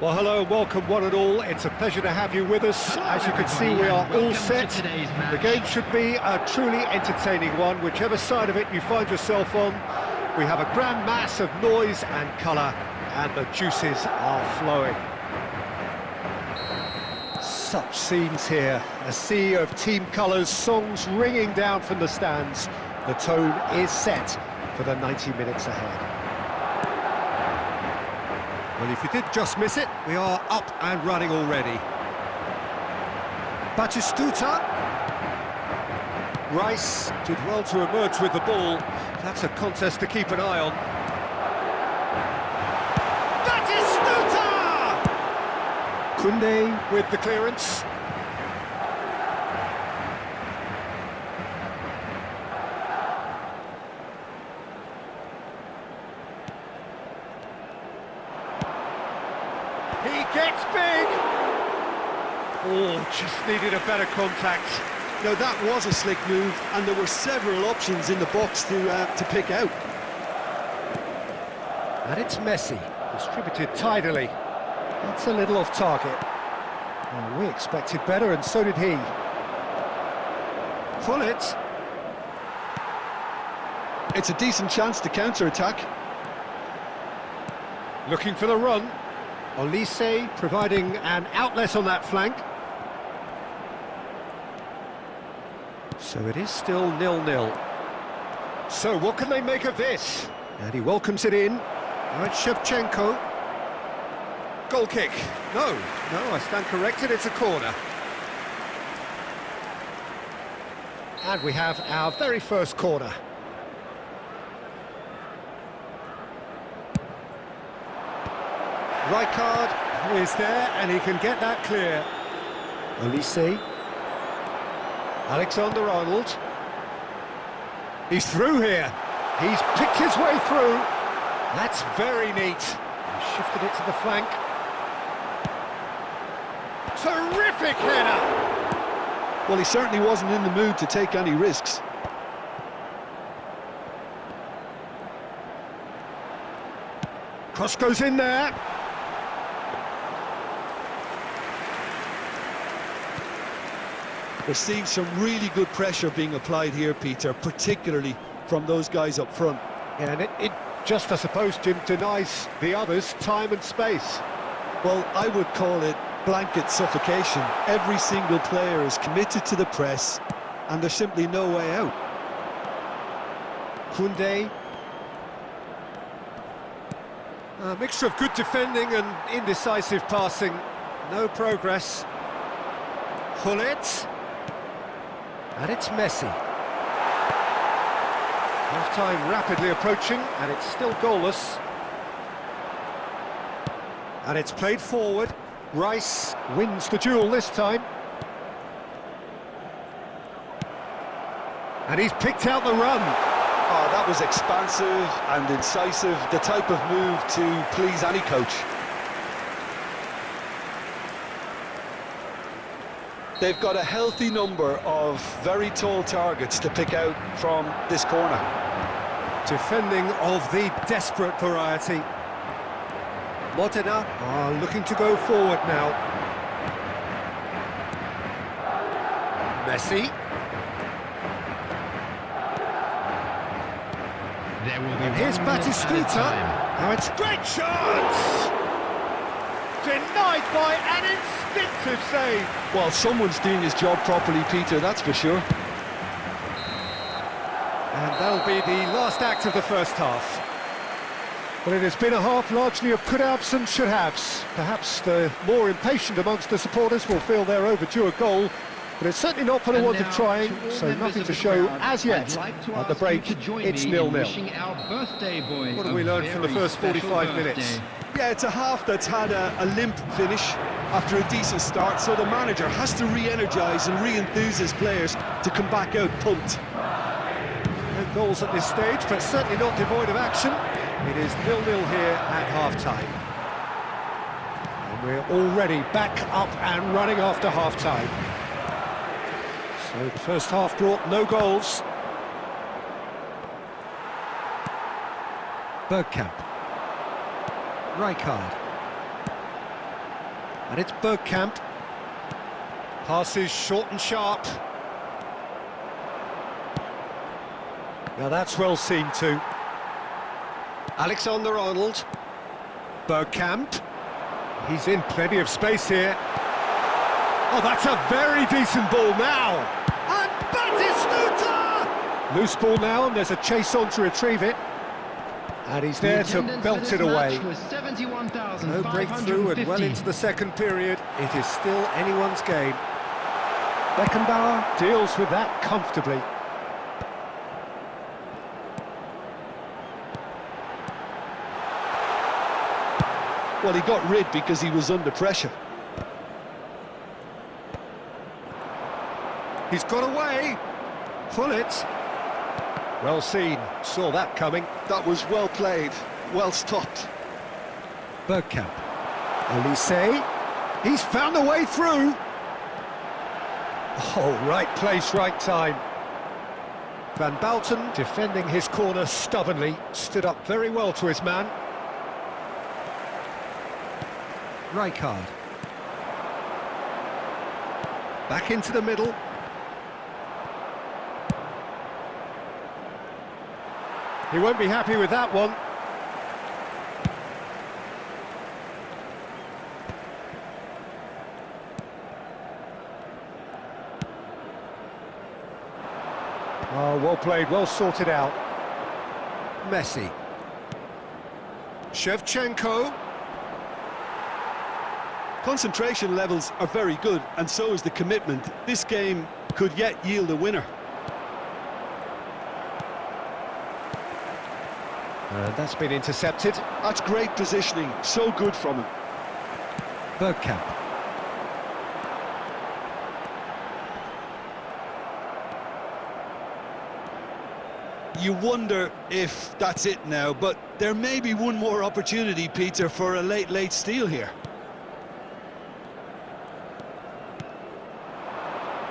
Well, hello and welcome one and all. It's a pleasure to have you with us. As you can see, we are all set. The game should be a truly entertaining one, whichever side of it you find yourself on. We have a grand mass of noise and colour, and the juices are flowing. Such scenes here, a sea of team colours, songs ringing down from the stands. The tone is set for the 90 minutes ahead. Well, if you did just miss it, we are up and running already. Batistuta. Rice did well to emerge with the ball. That's a contest to keep an eye on. Batistuta! Koundé with the clearance. He gets big! Oh, just needed a better contact. No, that was a slick move, and there were several options in the box to pick out. And it's Messi, distributed tidily. That's a little off target. Well, we expected better, and so did he. Full it. It's a decent chance to counter-attack. Looking for the run. Olise providing an outlet on that flank. So it is still 0-0. So what can they make of this? And he welcomes it in. Now it's Shevchenko. Goal kick. No, I stand corrected, it's a corner. And we have our very first corner. Rijkaard is there, and he can get that clear. Olise. Alexander-Arnold. He's through here. He's picked his way through. That's very neat. He shifted it to the flank. Terrific header! Well, he certainly wasn't in the mood to take any risks. Cross goes in there. We're seeing some really good pressure being applied here, Peter, particularly from those guys up front. Yeah, and it just, I suppose, Jim, denies the others time and space. Well, I would call it blanket suffocation. Every single player is committed to the press, and there's simply no way out. Koundé. A mixture of good defending and indecisive passing. No progress. Hullet. And it's Messi. Half-time rapidly approaching, and it's still goalless. And it's played forward. Rice wins the duel this time. And he's picked out the run. Oh, that was expansive and incisive, the type of move to please any coach. They've got a healthy number of very tall targets to pick out from this corner. Defending of the desperate variety. Modena are looking to go forward now. Messi. And here's Batistuta. Now it's a great chance! Denied by an instinctive save. Well, someone's doing his job properly, Peter, that's for sure. And that'll be the last act of the first half. Well, it has been a half largely of could-haves and should-haves. Perhaps the more impatient amongst the supporters will feel they're overdue a goal, but it's certainly not for the want of trying, so nothing to show as yet. At the break, it's 0-0. What have we learned from the first 45 minutes? Yeah, it's a half that's had a limp finish after a decent start, so the manager has to re-energise and re-enthuse his players to come back out pumped. No goals at this stage, but certainly not devoid of action. It is 0-0 here at half-time. And we're already back up and running after half-time. So the first half brought no goals. Bergkamp. Rijkaard. And it's Bergkamp. Passes short and sharp. Now that's well seen too. Alexander-Arnold. Bergkamp. He's in plenty of space here. Oh, that's a very decent ball now. And Batistuta! Loose ball now, and there's a chase on to retrieve it. And he's there to belt it away. No breakthrough and well into the second period. It is still anyone's game. Beckenbauer deals with that comfortably. Well, he got rid because he was under pressure. He's got away. Pull it. Well seen. Saw that coming. That was well played, well stopped. Bergkamp. Elise. He's found a way through. Oh, right place, right time. Van Bouten, defending his corner stubbornly, stood up very well to his man. Rijkaard. Back into the middle. He won't be happy with that one. Oh, well played, well sorted out. Messi. Shevchenko. Concentration levels are very good, and so is the commitment. This game could yet yield a winner. That's been intercepted. That's great positioning, so good from him. Bergkamp. You wonder if that's it now, but there may be one more opportunity, Peter, for a late steal here.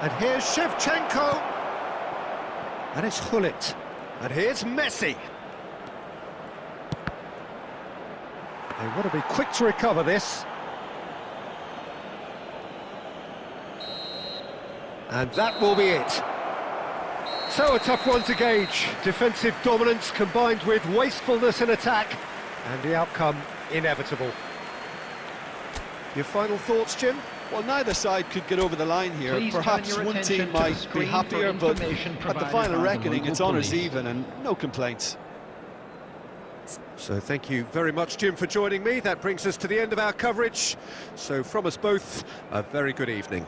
And here's Shevchenko. And it's Hullet. And here's Messi. They want to be quick to recover this. And that will be it. So a tough one to gauge. Defensive dominance combined with wastefulness in attack. And the outcome inevitable. Your final thoughts, Jim? Well, neither side could get over the line here. Please perhaps one team might be happier, but at the final reckoning, it's honours even and no complaints. So thank you very much, Jim, for joining me. That brings us to the end of our coverage. So from us both, a very good evening.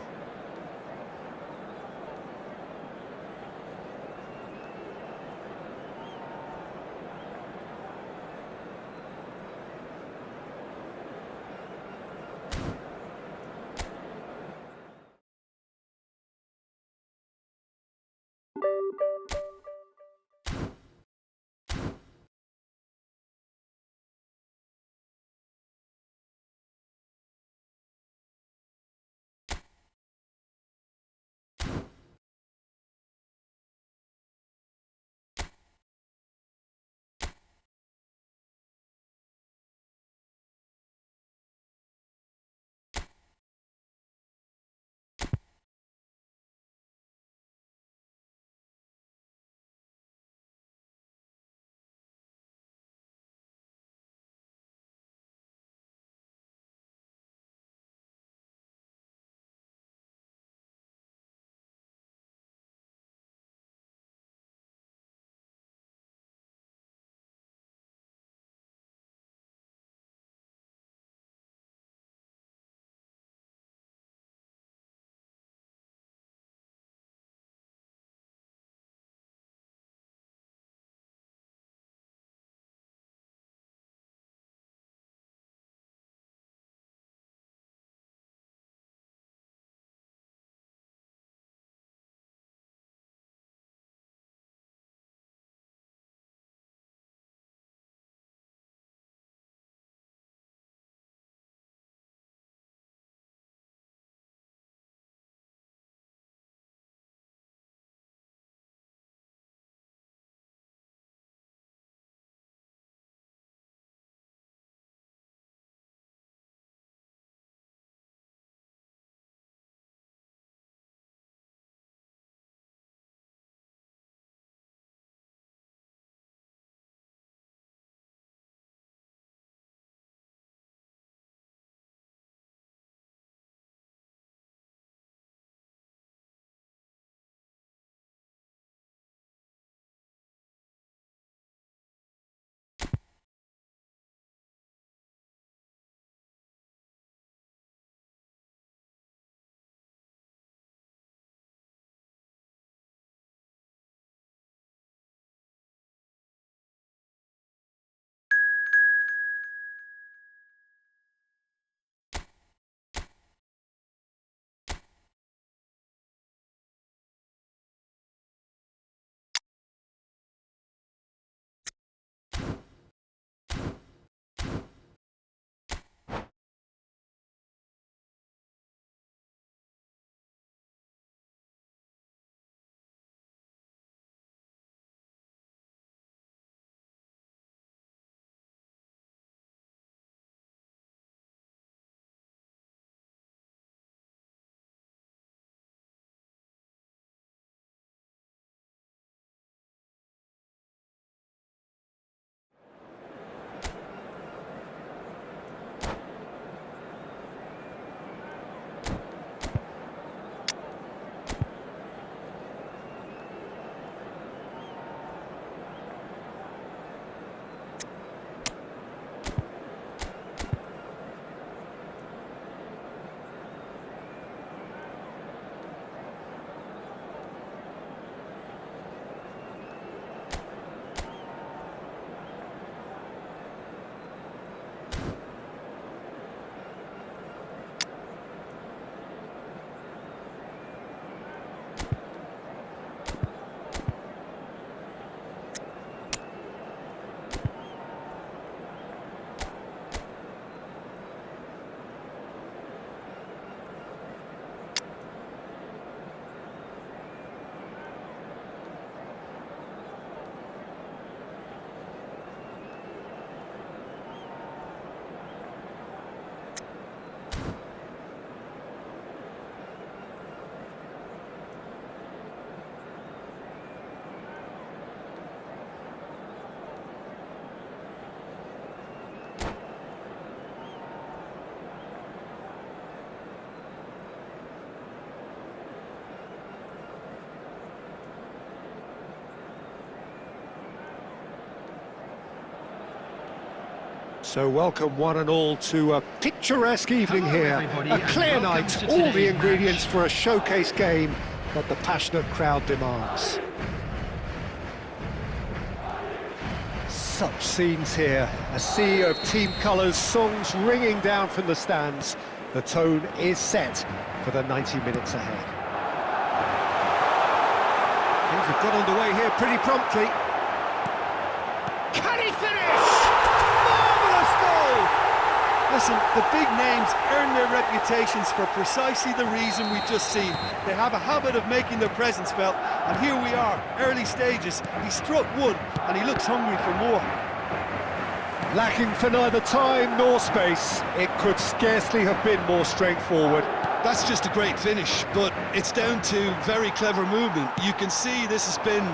So welcome one and all to a picturesque evening here. A clear night, all the ingredients for a showcase game that the passionate crowd demands. Such scenes here, a sea of team colours, songs ringing down from the stands. The tone is set for the 90 minutes ahead. Things have got underway here pretty promptly. Can he finish? Marvellous goal! Listen, the big names earn their reputations for precisely the reason we've just seen. They have a habit of making their presence felt, and here we are, early stages. He struck one, and he looks hungry for more. Lacking for neither time nor space, it could scarcely have been more straightforward. That's just a great finish, but it's down to very clever movement. You can see this has been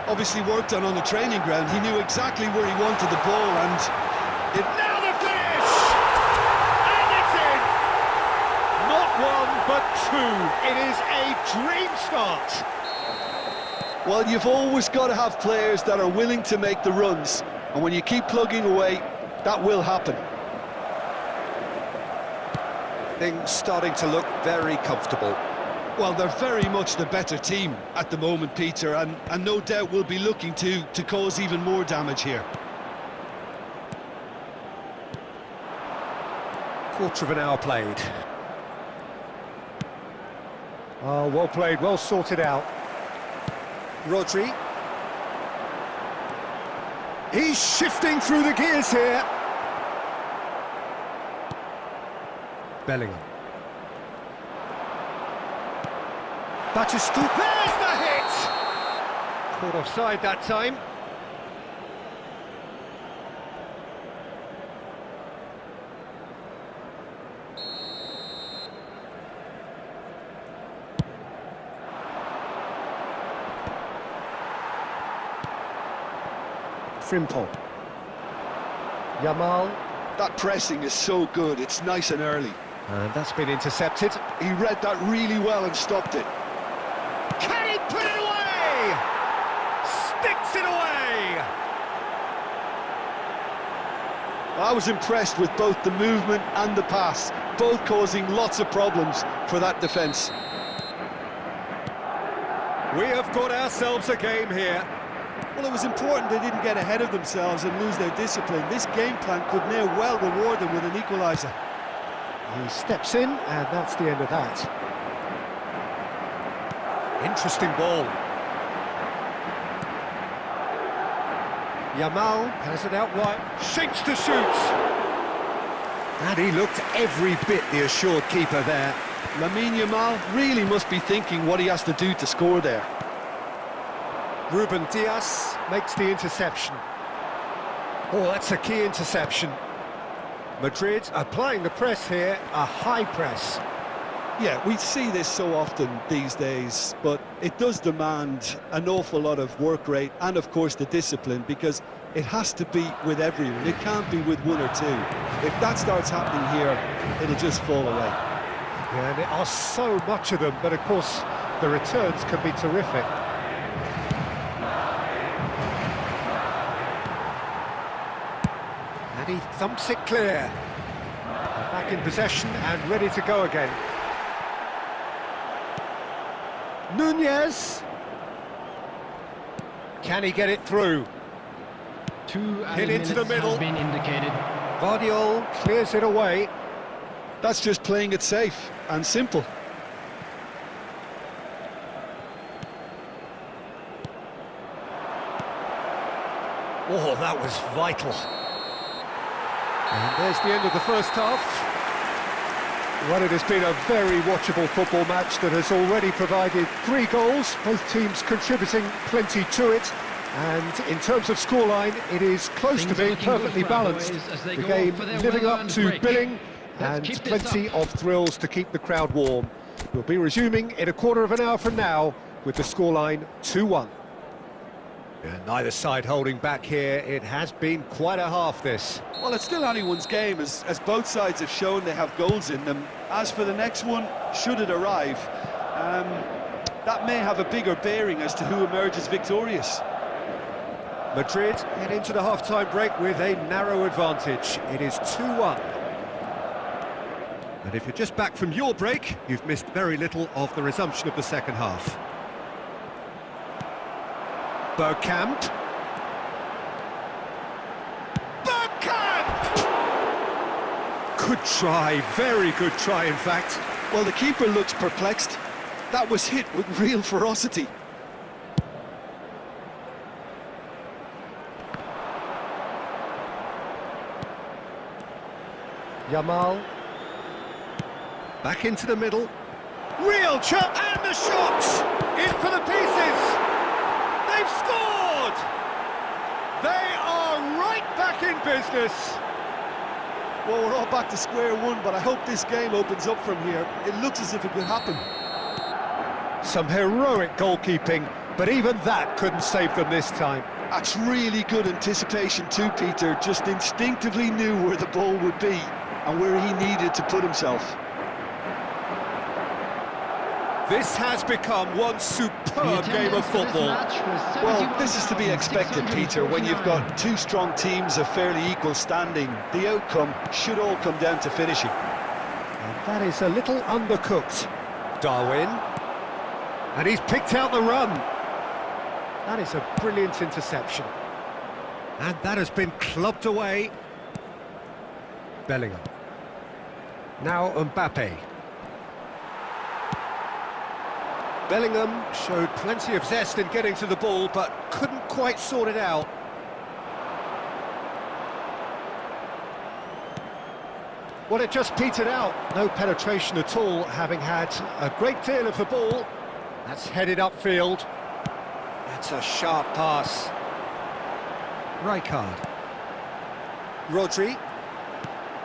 obviously worked on the training ground. He knew exactly where he wanted the ball, and now the finish! And it's in! Not one, but two. It is a dream start. well, you've always got to have players that are willing to make the runs, and when you keep plugging away, that will happen. Things starting to look very comfortable. Well, they're very much the better team at the moment, Peter, and no doubt will be looking to cause even more damage here. Quarter of an hour played. Oh, well played, well sorted out. Rodri. He's shifting through the gears here. Bellingham. Batistuta. There's the hit! Caught offside that time. Frimpong. Yamal. That pressing is so good, it's nice and early. And that's been intercepted. He read that really well and stopped it. Can he put it away? Sticks it away! I was impressed with both the movement and the pass, both causing lots of problems for that defence. We have got ourselves a game here. Well, it was important they didn't get ahead of themselves and lose their discipline. This game plan could now well reward them with an equaliser. He steps in, and that's the end of that. Interesting ball. Yamal has it out wide, shapes to shoot. And he looked every bit the assured keeper there. Lamine Yamal really must be thinking what he has to do to score there. Ruben Dias makes the interception. Oh, that's a key interception. Madrid applying the press here, a high press. Yeah, we see this so often these days, but it does demand an awful lot of work rate and, of course, the discipline, because it has to be with everyone. It can't be with one or two. If that starts happening here, it'll just fall away. Yeah, and there are so much of them, but of course, the returns can be terrific. And he thumps it clear. Back in possession and ready to go again. Nunez. Can he get it through? Hit into the middle. Has been indicated. Guardiola clears it away. That's just playing it safe and simple. Oh, that was vital. And there's the end of the first half. Well, it has been a very watchable football match that has already provided 3 goals, both teams contributing plenty to it. And in terms of scoreline, it is close to being perfectly balanced. The game living up to billing and plenty of thrills to keep the crowd warm. We'll be resuming in a quarter of an hour from now with the scoreline 2-1. Neither side holding back here. It has been quite a half, this. Well, it's still anyone's game, as both sides have shown they have goals in them. As for the next one, should it arrive, that may have a bigger bearing as to who emerges victorious. Madrid head into the half-time break with a narrow advantage. It is 2-1. And if you're just back from your break, you've missed very little of the resumption of the second half. Bergkamp. Bergkamp! Good try, very good try in fact. Well, the keeper looks perplexed. That was hit with real ferocity. Yamal. Back into the middle. Real chance, and the shot! In for the pieces! They've scored! They are right back in business! Well, we're all back to square one, but I hope this game opens up from here. It looks as if it could happen. Some heroic goalkeeping, but even that couldn't save them this time. That's really good anticipation too, Peter. Just instinctively knew where the ball would be and where he needed to put himself. This has become one superb game of football. Well, this is to be expected, Peter, when you've got two strong teams of fairly equal standing. The outcome should all come down to finishing. And that is a little undercooked. Darwin. And he's picked out the run. That is a brilliant interception. And that has been clubbed away. Bellingham. Now Mbappe. Bellingham showed plenty of zest in getting to the ball, but couldn't quite sort it out. Well, it just petered out. No penetration at all, having had a great deal of the ball. That's headed upfield. That's a sharp pass. Rijkaard. Rodri.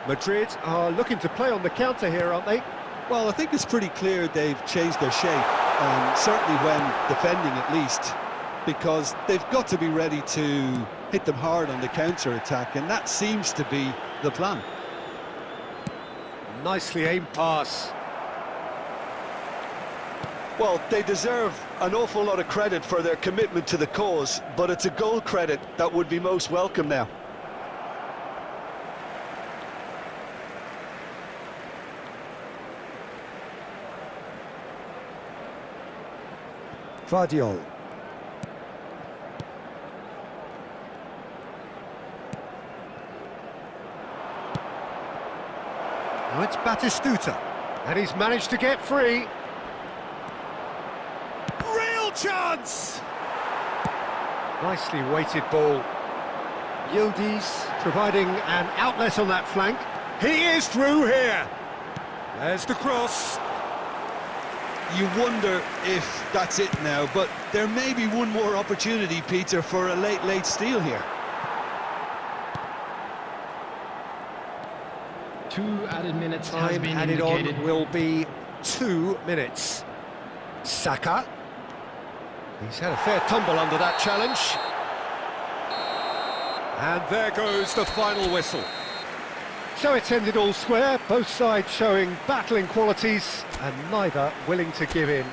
Madrid are looking to play on the counter here, aren't they? Well, I think it's pretty clear they've changed their shape, certainly when defending at least, because they've got to be ready to hit them hard on the counter-attack, and that seems to be the plan. Nicely aimed pass. Well, they deserve an awful lot of credit for their commitment to the cause, but it's a goal credit that would be most welcome now. Vardiol. Now it's Batistuta, and he's managed to get free. Real chance! Nicely weighted ball. Yildiz providing an outlet on that flank. He is through here. There's the cross. You wonder if that's it now, but there may be one more opportunity, Peter, for a late steal here. 2 added minutes has Time been added indicated. on will be 2 minutes. Saka. He's had a fair tumble under that challenge. And there goes the final whistle. So it's ended all square, both sides showing battling qualities and neither willing to give in.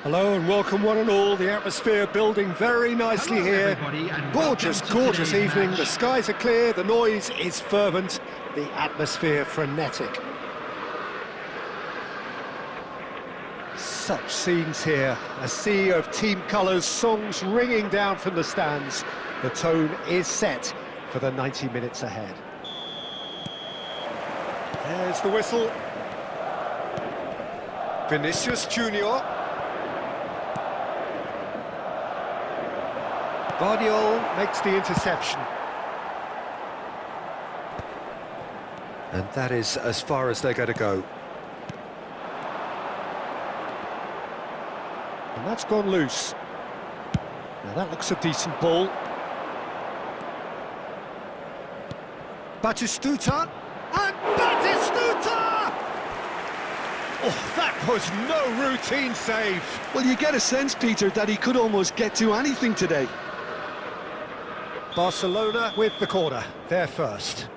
Hello and welcome one and all. The atmosphere building very nicely here. Gorgeous, gorgeous evening. The skies are clear, the noise is fervent, the atmosphere frenetic. Such scenes here. A sea of team colours, songs ringing down from the stands. The tone is set for the 90 minutes ahead. There's the whistle. Vinicius Junior. Guardiola makes the interception. And that is as far as they're going to go. And that's gone loose. Now that looks a decent ball. Batistuta, and Batistuta! Oh, that was no routine save. Well, you get a sense, Peter, that he could almost get to anything today. Barcelona with the corner, they're first.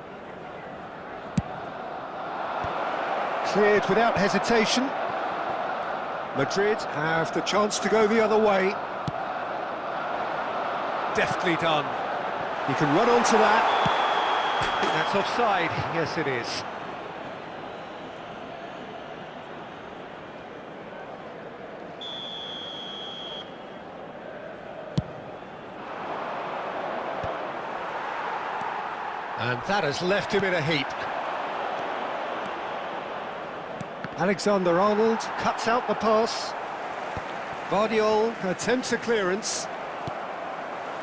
Cleared without hesitation. Madrid have the chance to go the other way. Deftly done. He can run onto that. I think that's offside. Yes, it is. And that has left him in a heap. Alexander-Arnold cuts out the pass. Guardiola attempts a clearance.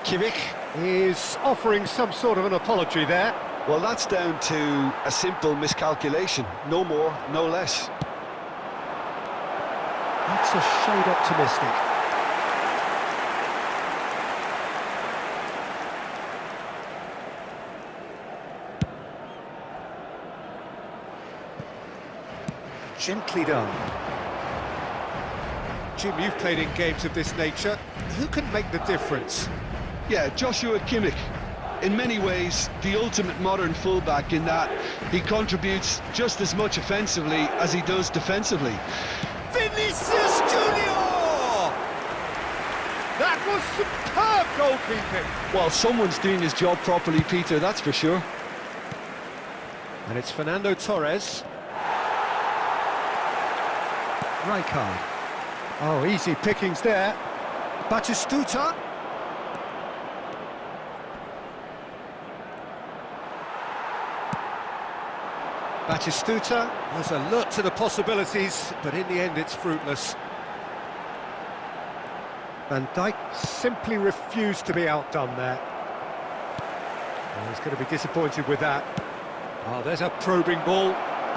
Kimmich is offering some sort of an apology there. Well, that's down to a simple miscalculation. No more, no less. That's a shade optimistic. Gently done. Jim, you've played in games of this nature. Who can make the difference? Yeah, Joshua Kimmich. In many ways, the ultimate modern fullback in that he contributes just as much offensively as he does defensively. Vinicius Junior! That was superb goalkeeping. Well, someone's doing his job properly, Peter, that's for sure. And it's Fernando Torres. Rijkaard. Oh, easy pickings there. Batistuta. Batistuta was alert to the possibilities, but in the end it's fruitless. Van Dijk simply refused to be outdone there. Oh, he's going to be disappointed with that. Oh, there's a probing ball.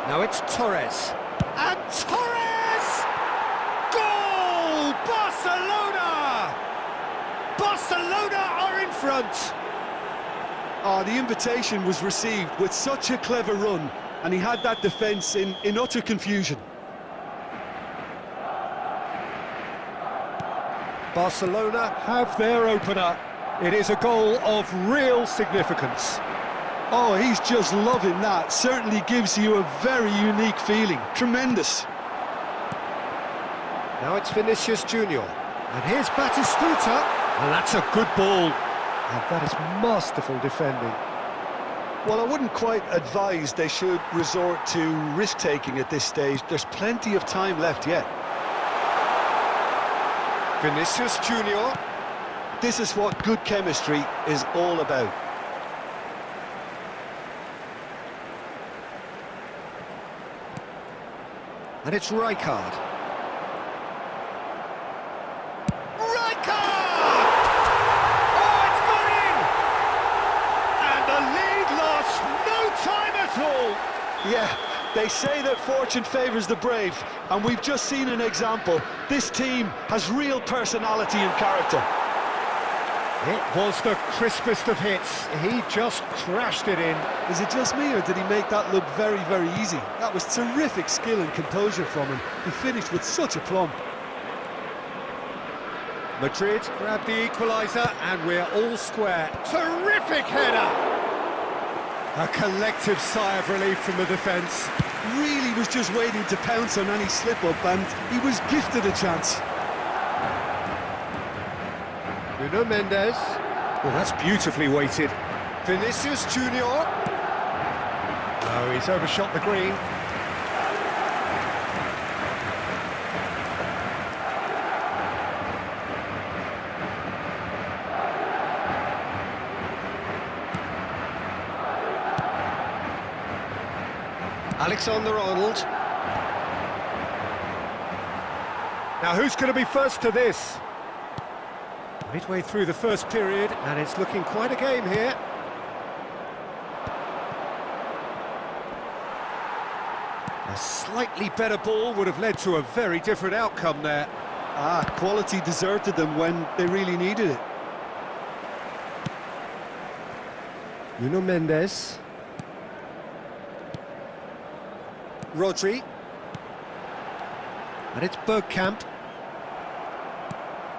Now it's Torres. And Torres! Goal! Barcelona! Barcelona are in front! Oh, the invitation was received with such a clever run, and he had that defence in utter confusion. Barcelona have their opener. It is a goal of real significance. Oh, he's just loving that. Certainly gives you a very unique feeling. Tremendous. Now it's Vinicius Junior. And here's Batistuta. And that's a good ball. And that is masterful defending. Well, I wouldn't quite advise they should resort to risk-taking at this stage. There's plenty of time left yet. Vinicius Junior. This is what good chemistry is all about. And it's Rijkaard. Rijkaard! Oh, it's gone in! And the lead lost no time at all! Yeah, they say that fortune favours the brave, and we've just seen an example. This team has real personality and character. It was the crispest of hits. He just crashed it in. Is it just me, or did he make that look very, very easy? That was terrific skill and composure from him. He finished with such aplomb. Madrid grabbed the equaliser, and we're all square. Terrific header! A collective sigh of relief from the defence. Really was just waiting to pounce on any slip-up, and he was gifted a chance. Nuno Mendes. Well, that's beautifully weighted. Vinicius Junior. Oh, he's overshot the green. Alexander-Arnold. Now who's going to be first to this? Midway through the first period, and it's looking quite a game here. A slightly better ball would have led to a very different outcome there. Quality deserted them when they really needed it. Nuno Mendes. Rodri. And it's Bergkamp.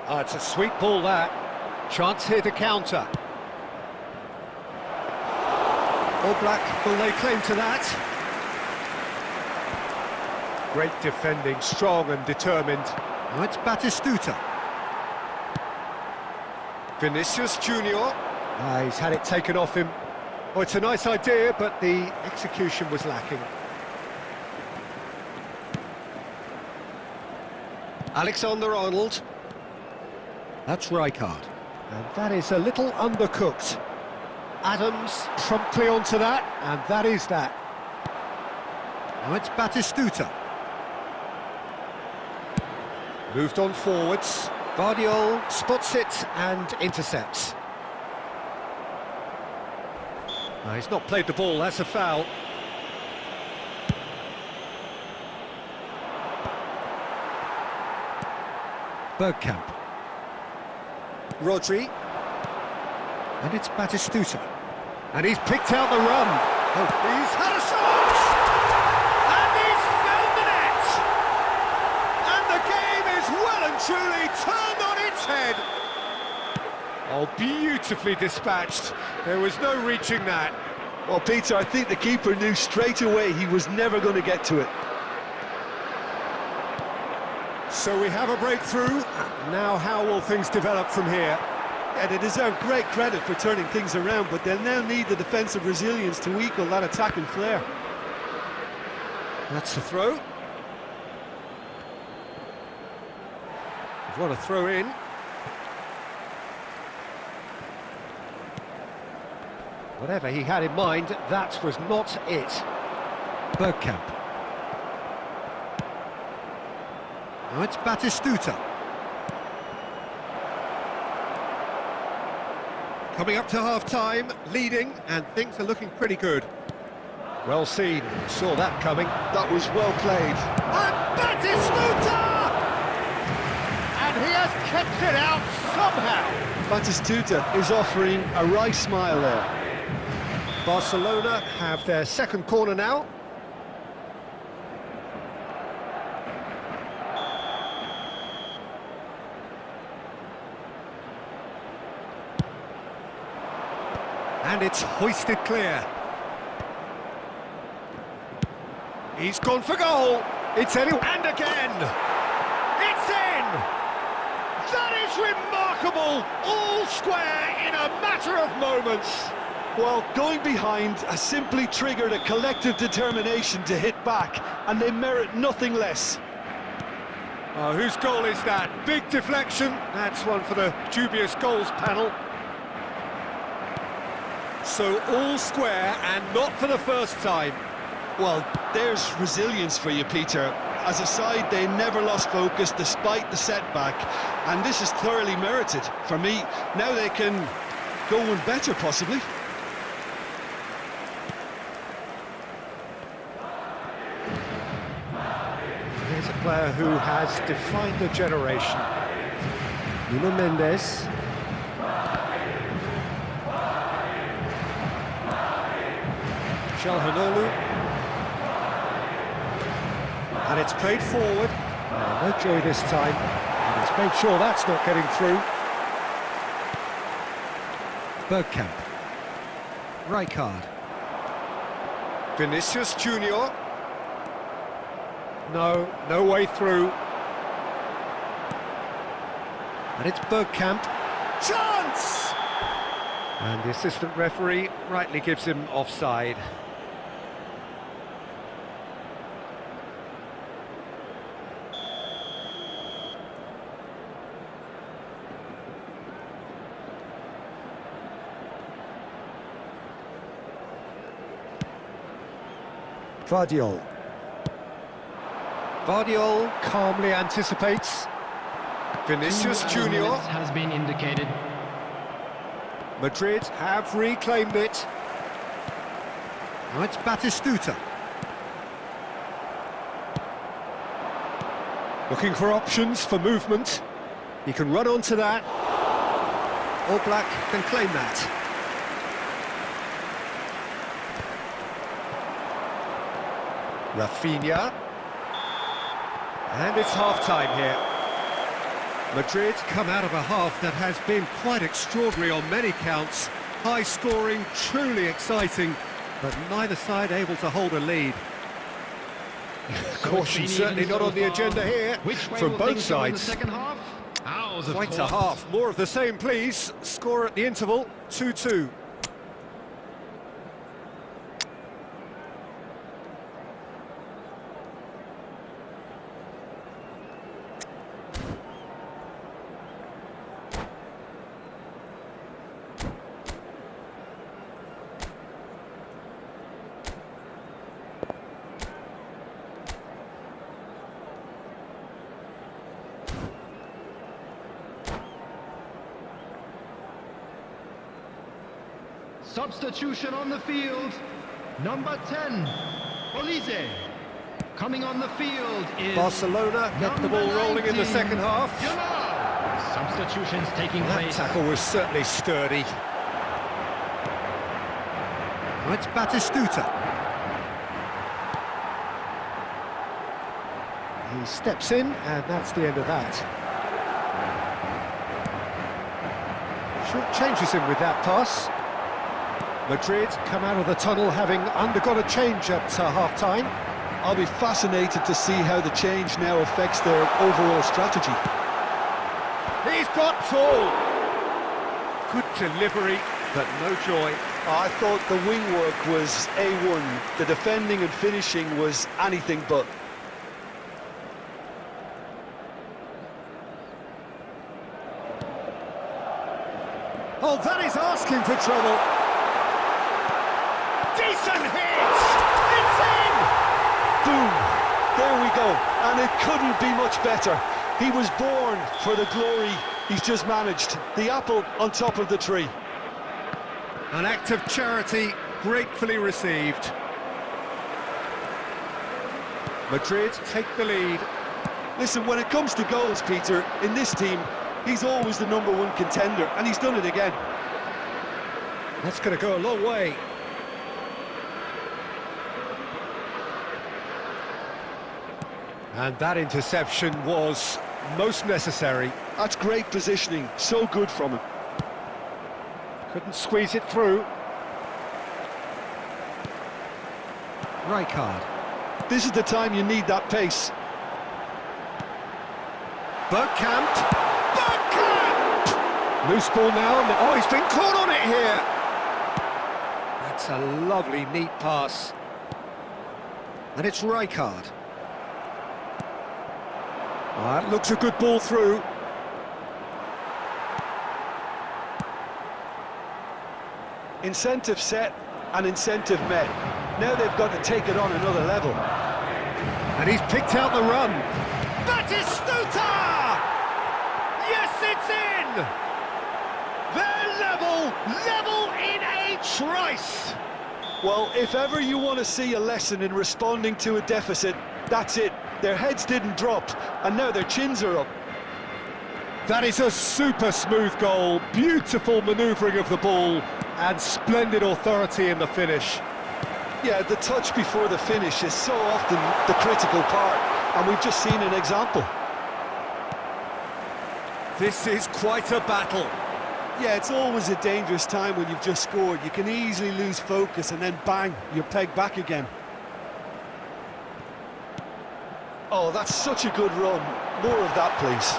Oh, it's a sweet ball, that. Chance here to counter. All Black will lay claim to that. Great defending, strong and determined. Now it's Batistuta. Vinicius Junior. He's had it taken off him. Oh, it's a nice idea, but the execution was lacking. Alexander-Arnold. That's Rijkaard. And that is a little undercooked. Adams promptly onto that, and that is that. Now it's Batistuta. Moved on forwards. Vardiol spots it and intercepts. No, he's not played the ball, that's a foul. Bergkamp. Rodri. And it's Batistuta. And he's picked out the run. Oh, he's had a shot! And he's found the net! And the game is well and truly turned on its head. Oh, beautifully dispatched. There was no reaching that. Well, Peter, I think the keeper knew straight away he was never going to get to it. So we have a breakthrough. Now how will things develop from here? Yeah, they deserve great credit for turning things around, but they'll now need the defensive resilience to equal that attacking flair. That's the throw. What a throw in. Whatever he had in mind, that was not it. Bergkamp. Now it's Batistuta. Coming up to half-time, leading, and things are looking pretty good. Well seen, saw that coming. That was well played. And Batistuta! And he has kept it out somehow. Batistuta is offering a wry smile there. Barcelona have their second corner now. And it's hoisted clear. He's gone for goal. It's anyway. And again. It's in. That is remarkable. All square in a matter of moments. Well, going behind has simply triggered a collective determination to hit back, and they merit nothing less. Oh, whose goal is that? Big deflection. That's one for the dubious goals panel. So all square, and not for the first time. Well, there's resilience for you, Peter. As a side, they never lost focus despite the setback, and this is thoroughly merited. For me, now they can go one better, possibly. Here's a player who has defined a generation. Nuno Mendes. Çalhanoğlu. And it's played forward. No joy this time. And it's made sure that's not getting through. Bergkamp. Rijkaard. Vinicius Junior. No way through. And it's Bergkamp. chance! And the assistant referee rightly gives him offside. Vardiol calmly anticipates. Vinicius 2 added Junior. minutes has been indicated. Madrid have reclaimed it. Now it's Batistuta. Looking for options for movement. He can run onto that. Oblak can claim that. Rafinha. And it's half-time here. Madrid come out of a half that has been quite extraordinary on many counts. High-scoring, truly exciting, but neither side able to hold a lead. Caution certainly not on the agenda here from both sides. Second half? Ours, of Quite a course. half. More of the same, please. Score at the interval, 2-2. Substitution on the field. Number 10, Olise. Coming on the field is Barcelona get the ball rolling in the second half. Substitutions taking That place. tackle was certainly sturdy. Now it's Batistuta. He steps in, and that's the end of that. Short changes him with that pass. Madrid come out of the tunnel having undergone a change at half-time. I'll be fascinated to see how the change now affects their overall strategy. He's got Paul. Good delivery, but no joy. I thought the wing work was A1. The defending and finishing was anything but. Oh, that is asking for trouble. Decent hit! It's in! Boom! There we go. And it couldn't be much better. He was born for the glory he's just managed. The apple on top of the tree. An act of charity gratefully received. Madrid take the lead. Listen, when it comes to goals, Peter, in this team, he's always the #1 contender, and he's done it again. That's going to go a long way. And that interception was most necessary. That's great positioning, so good from him. Couldn't squeeze it through. Rijkaard. This is the time you need that pace. Bergkamp. Bergkamp! Loose ball now. Oh, he's been caught on it here. That's a lovely, neat pass. And it's Rijkaard. Oh, that looks a good ball through. Incentive set and incentive met. Now they've got to take it on another level. And he's picked out the run. Batistuta! Yes, it's in! They're level in a trice! Well, if ever you want to see a lesson in responding to a deficit, that's it. Their heads didn't drop, and now their chins are up. That is a super smooth goal, beautiful manoeuvring of the ball, and splendid authority in the finish. Yeah, the touch before the finish is so often the critical part, and we've just seen an example. This is quite a battle. Yeah, it's always a dangerous time when you've just scored. You can easily lose focus, and then bang, you're pegged back again. Oh, that's such a good run. More of that, please.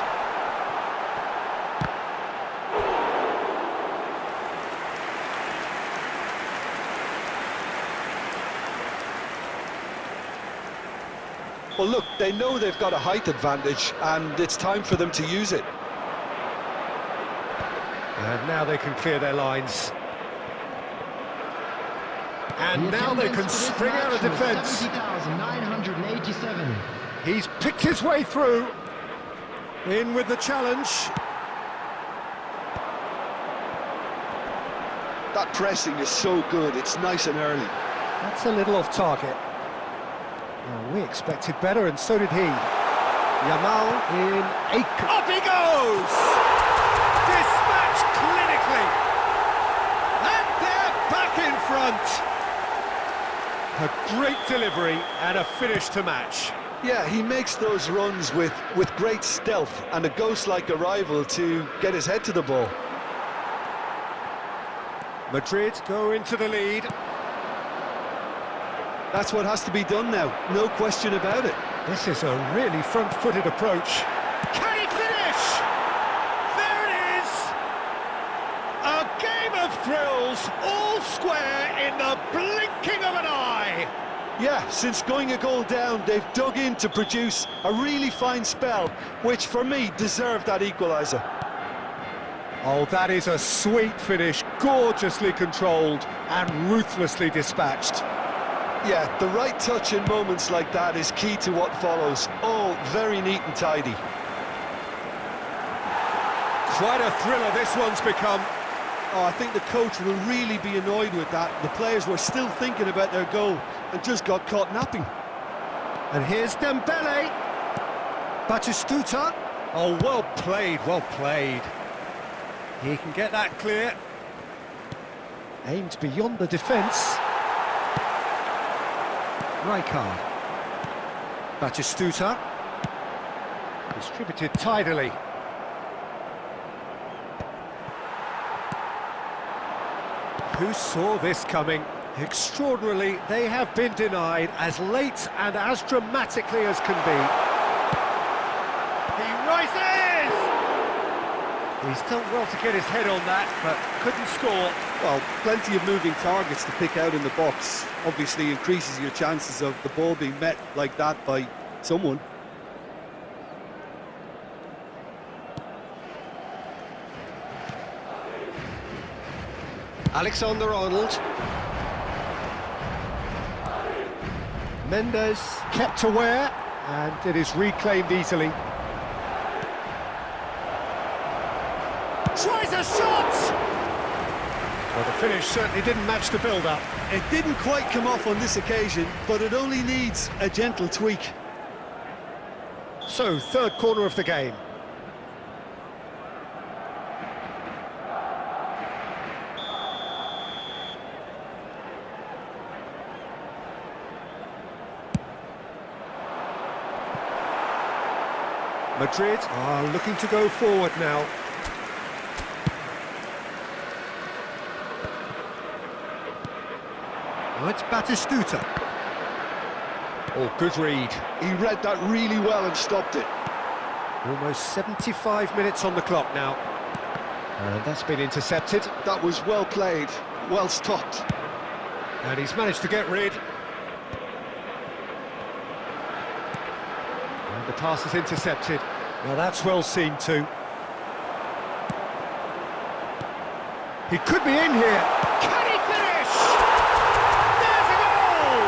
Well, look, they know they've got a height advantage, and it's time for them to use it. And now they can clear their lines. And now they can spring out of defence. 70,987. He's picked his way through. In with the challenge. That pressing is so good, it's nice and early. That's a little off target. Well, we expected better, and so did he. Yamal in Aiken. Up he goes! Dispatched clinically. And they're back in front. A great delivery and a finish to match. Yeah, he makes those runs with great stealth and a ghost-like arrival to get his head to the ball. Madrid go into the lead. That's what has to be done now, no question about it. This is a really front-footed approach. Can he finish? There it is! A game of thrills, all square in the blinking of an eye. Yeah, since going a goal down, they've dug in to produce a really fine spell, which for me deserved that equaliser. Oh, that is a sweet finish, gorgeously controlled and ruthlessly dispatched. Yeah, the right touch in moments like that is key to what follows. All very neat and tidy. Quite a thriller this one's become. Oh, I think the coach will really be annoyed with that. The players were still thinking about their goal and just got caught napping. And here's Dembele. Batistuta. Oh, well played, well played. He can get that clear. Aimed beyond the defence. Rijkaard. Batistuta. Distributed tidily. Who saw this coming? Extraordinarily, they have been denied as late and as dramatically as can be. He rises! He's done well to get his head on that, but couldn't score. Well, plenty of moving targets to pick out in the box. Obviously increases your chances of the ball being met like that by someone. Alexander-Arnold. Mendes kept aware, and it is reclaimed easily. Tries a shot! Well, the finish certainly didn't match the build-up. It didn't quite come off on this occasion, but it only needs a gentle tweak. So, third corner of the game. Madrid are looking to go forward now. Oh, it's Batistuta. Oh, good read. He read that really well and stopped it. Almost 75 minutes on the clock now. And that's been intercepted. That was well played, well stopped. And he's managed to get rid. And the pass is intercepted. Now that's well seen too. He could be in here. Can he finish? There's a goal!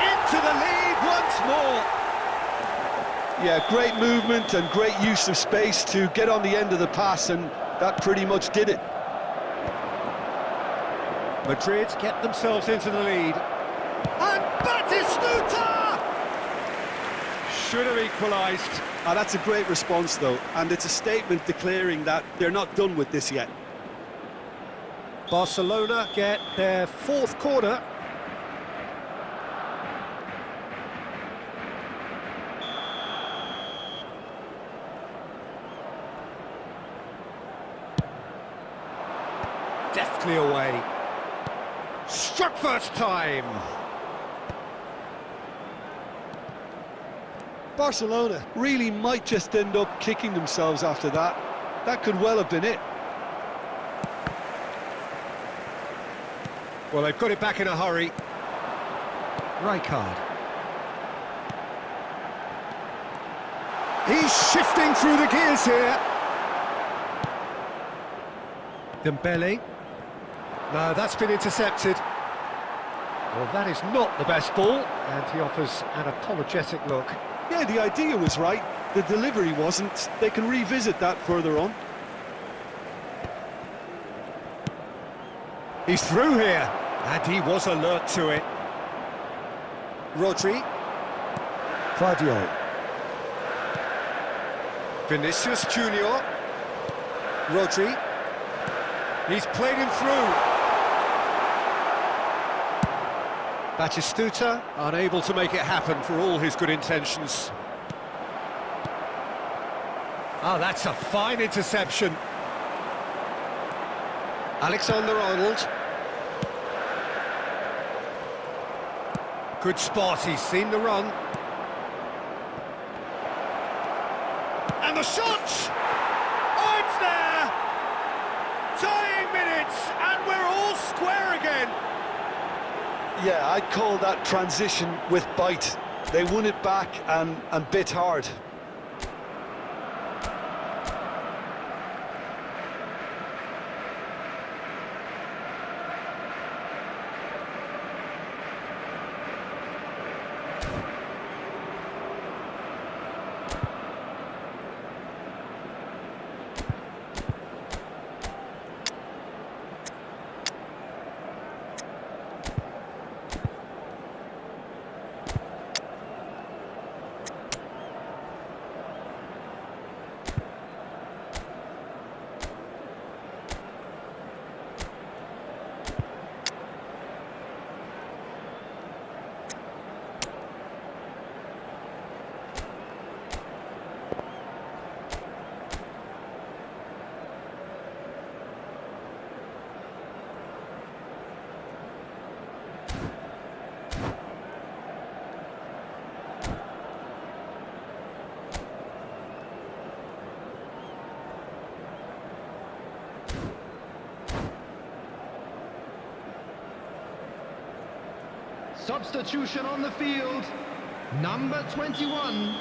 Into the lead once more. Yeah, great movement and great use of space to get on the end of the pass, and that pretty much did it. Madrid get themselves into the lead. And Batistuta! Should have equalised. Ah, that's a great response, though, and it's a statement declaring that they're not done with this yet. Barcelona get their fourth corner. Deftly away. Struck first time. Barcelona really might just end up kicking themselves after that. That could well have been it. Well, they've got it back in a hurry. Rijkaard. He's shifting through the gears here. Dembele. No, that's been intercepted. Well, that is not the best ball, and he offers an apologetic look. Yeah, the idea was right, the delivery wasn't. They can revisit that further on. He's through here, and he was alert to it. Rodri. Claudio. Vinicius Junior. Rodri. He's played him through. Batistuta unable to make it happen for all his good intentions. Oh, that's a fine interception. Alexander-Arnold. Good spot, he's seen the run. And the shot! Oh, it's there! Tying minutes, and we're all square again. Yeah, I'd call that transition with bite. They won it back and bit hard. Substitution on the field. Number 21,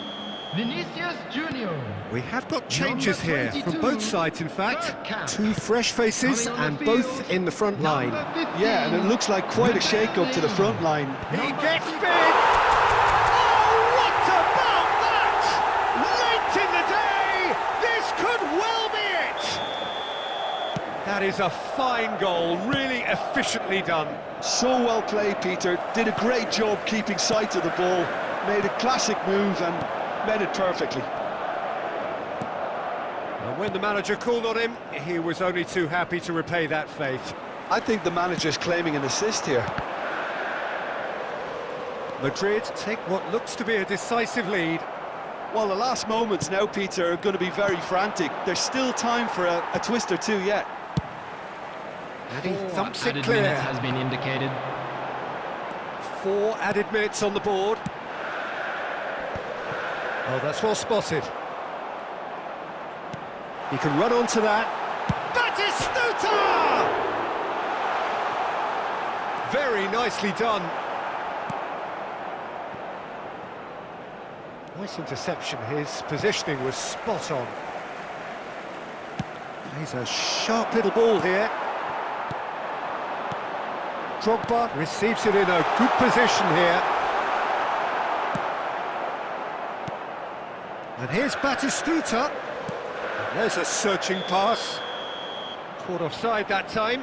Vinicius Junior. We have got changes here from both sides, in fact. Two fresh faces and both in the front line. Yeah, and it looks like quite a shake-up to the front line. He gets big! Oh, what about that? Late in the day, this could well be it! That is a fine goal, really efficiently done. So well played, Peter. Did a great job keeping sight of the ball. Made a classic move and made it perfectly. And when the manager called on him, he was only too happy to repay that faith. I think the manager's claiming an assist here. Madrid take what looks to be a decisive lead. Well, the last moments now, Peter, are going to be very frantic. There's still time for a twist or two yet. And he thumps it Added clear. minutes has been indicated. 4 added minutes on the board. Oh, that's well spotted. He can run onto that. Batistuta! Very nicely done. Nice interception. His positioning was spot on. He's a sharp little ball here. Drogba receives it in a good position here. And here's Batistuta. And there's a searching pass. Caught offside that time.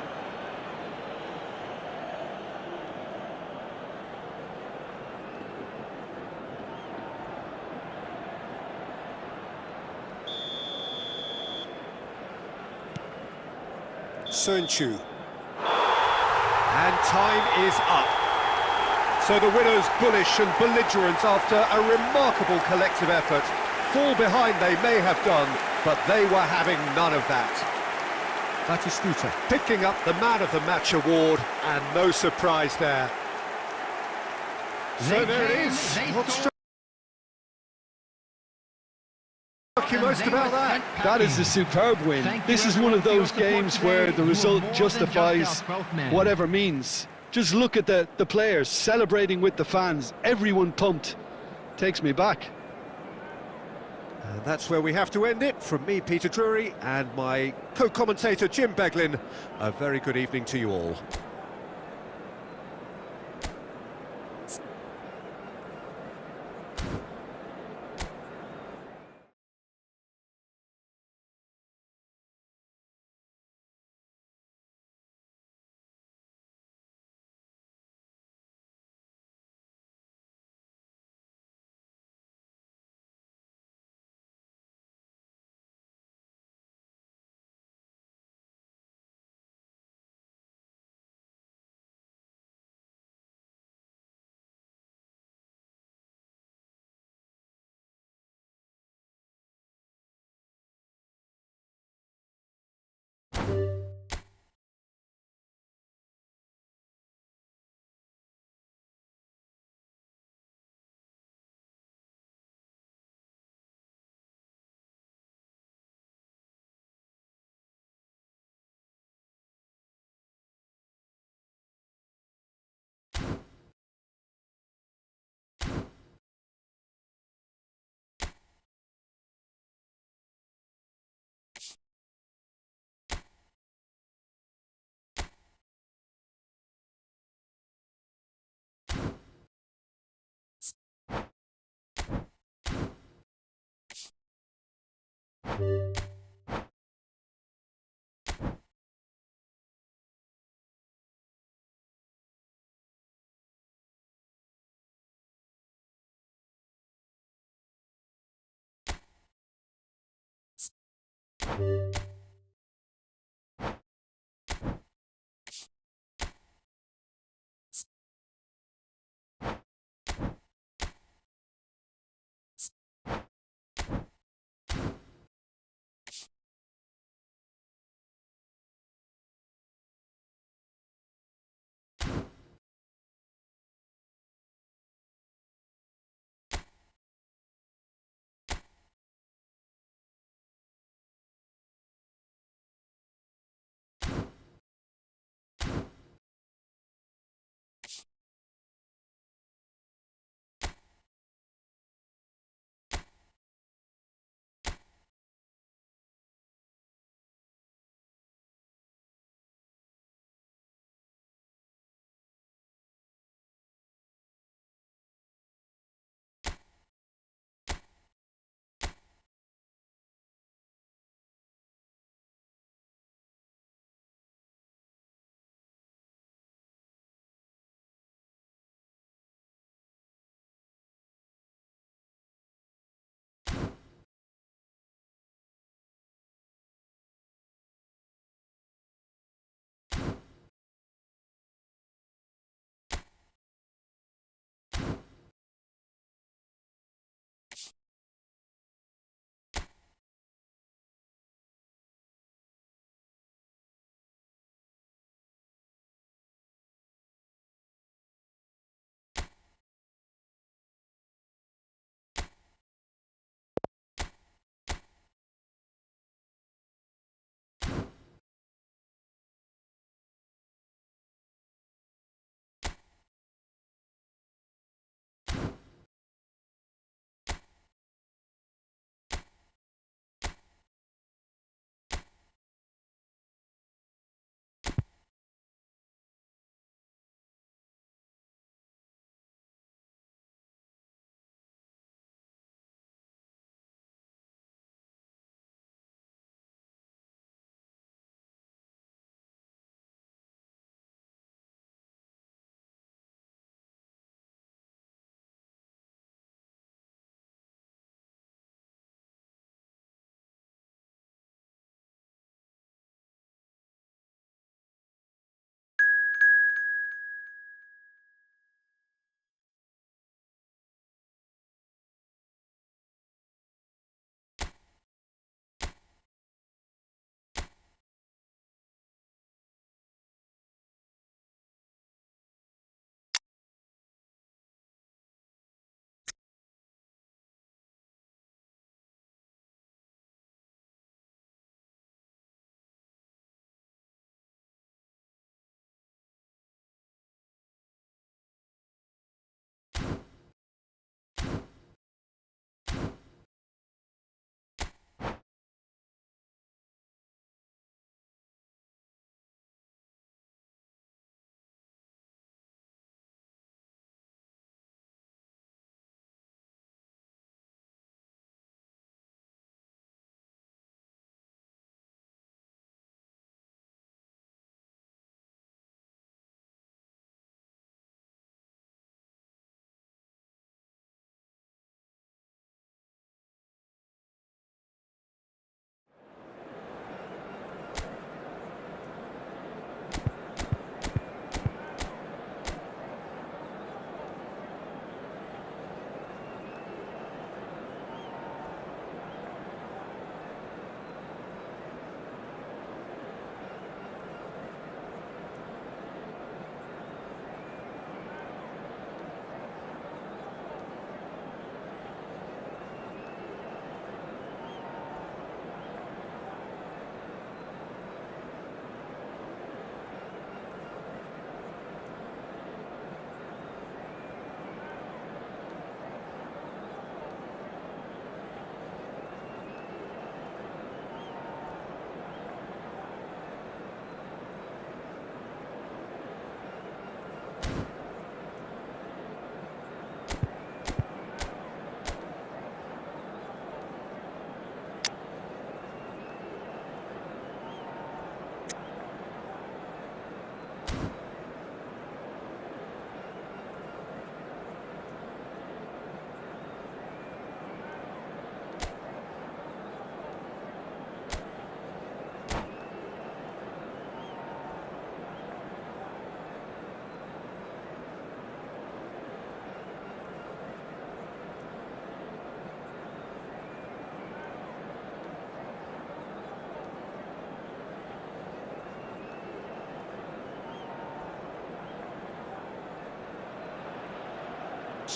Sönchu. And time is up. So the winners bullish and belligerent after a remarkable collective effort. Fall behind they may have done, but they were having none of that. Batistuta picking up the Man of the Match award, and no surprise there. So there it is. What struck you most about that? That is a superb win. This is one of those games where the result justifies whatever means. Just look at the players celebrating with the fans. Everyone pumped. Takes me back. And that's where we have to end it. From me, Peter Drury, and my co-commentator, Jim Beglin. A very good evening to you all.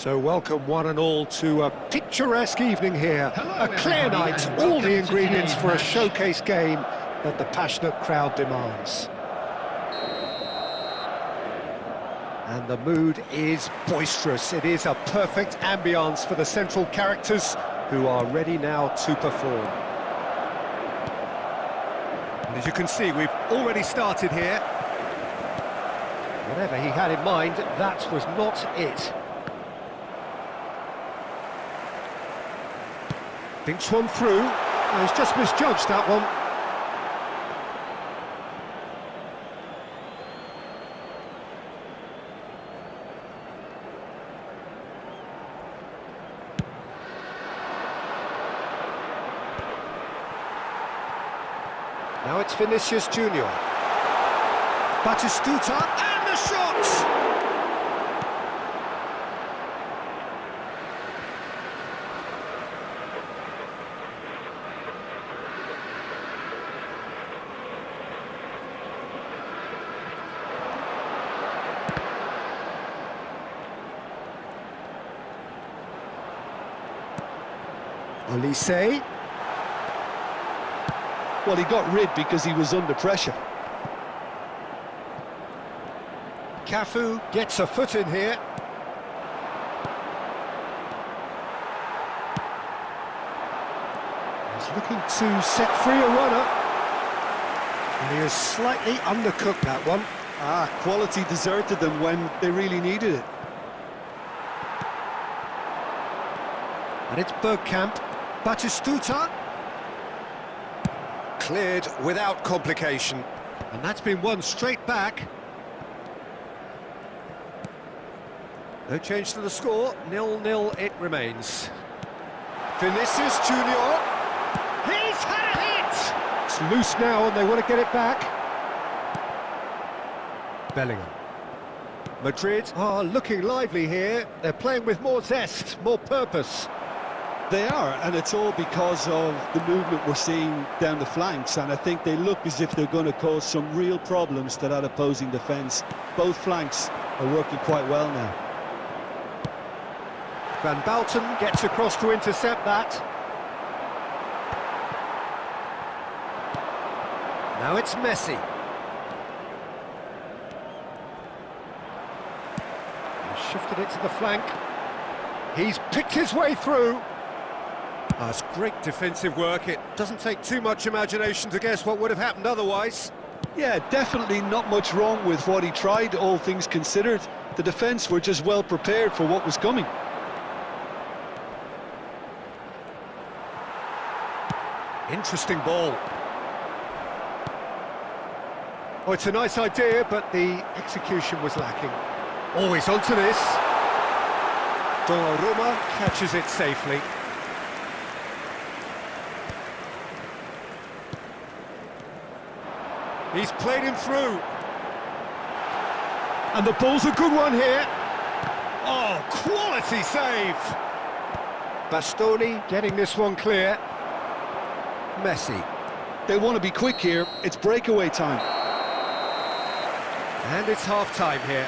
So welcome one and all to a picturesque evening here. Hello, A clear everybody, night, and all welcome the to ingredients today's for a match. showcase game that the passionate crowd demands. And the mood is boisterous. It is a perfect ambience for the central characters who are ready now to perform. And as you can see, we've already started here. Whatever he had in mind, that was not it. Thinks one through, and he's just misjudged that one. Now it's Vinicius Junior. Batistuta, and the shot! Olise. Well, he got rid because he was under pressure. Cafu gets a foot in here. He's looking to set free a runner. And he has slightly undercooked that one. Quality deserted them when they really needed it. And it's Bergkamp. Batistuta. Cleared without complication. And that's been won straight back. No change to the score, 0-0 it remains. Vinicius Junior. He's had a hit! It's loose now and they want to get it back. Bellingham. Madrid are looking lively here. They're playing with more zest, more purpose. They are, and it's all because of the movement we're seeing down the flanks, and I think they look as if they're going to cause some real problems to that opposing defence. Both flanks are working quite well now. Van Bouten gets across to intercept that. Now it's Messi. He's shifted it to the flank. He's picked his way through. That's great defensive work. It doesn't take too much imagination to guess what would have happened otherwise. Yeah, definitely not much wrong with what he tried, all things considered. The defence were just well prepared for what was coming. Interesting ball. Oh, it's a nice idea, but the execution was lacking. Always onto this. Donnarumma catches it safely. He's played him through. And the ball's a good one here. Oh, quality save. Bastoni getting this one clear. Messi. They want to be quick here. It's breakaway time. And it's half-time here.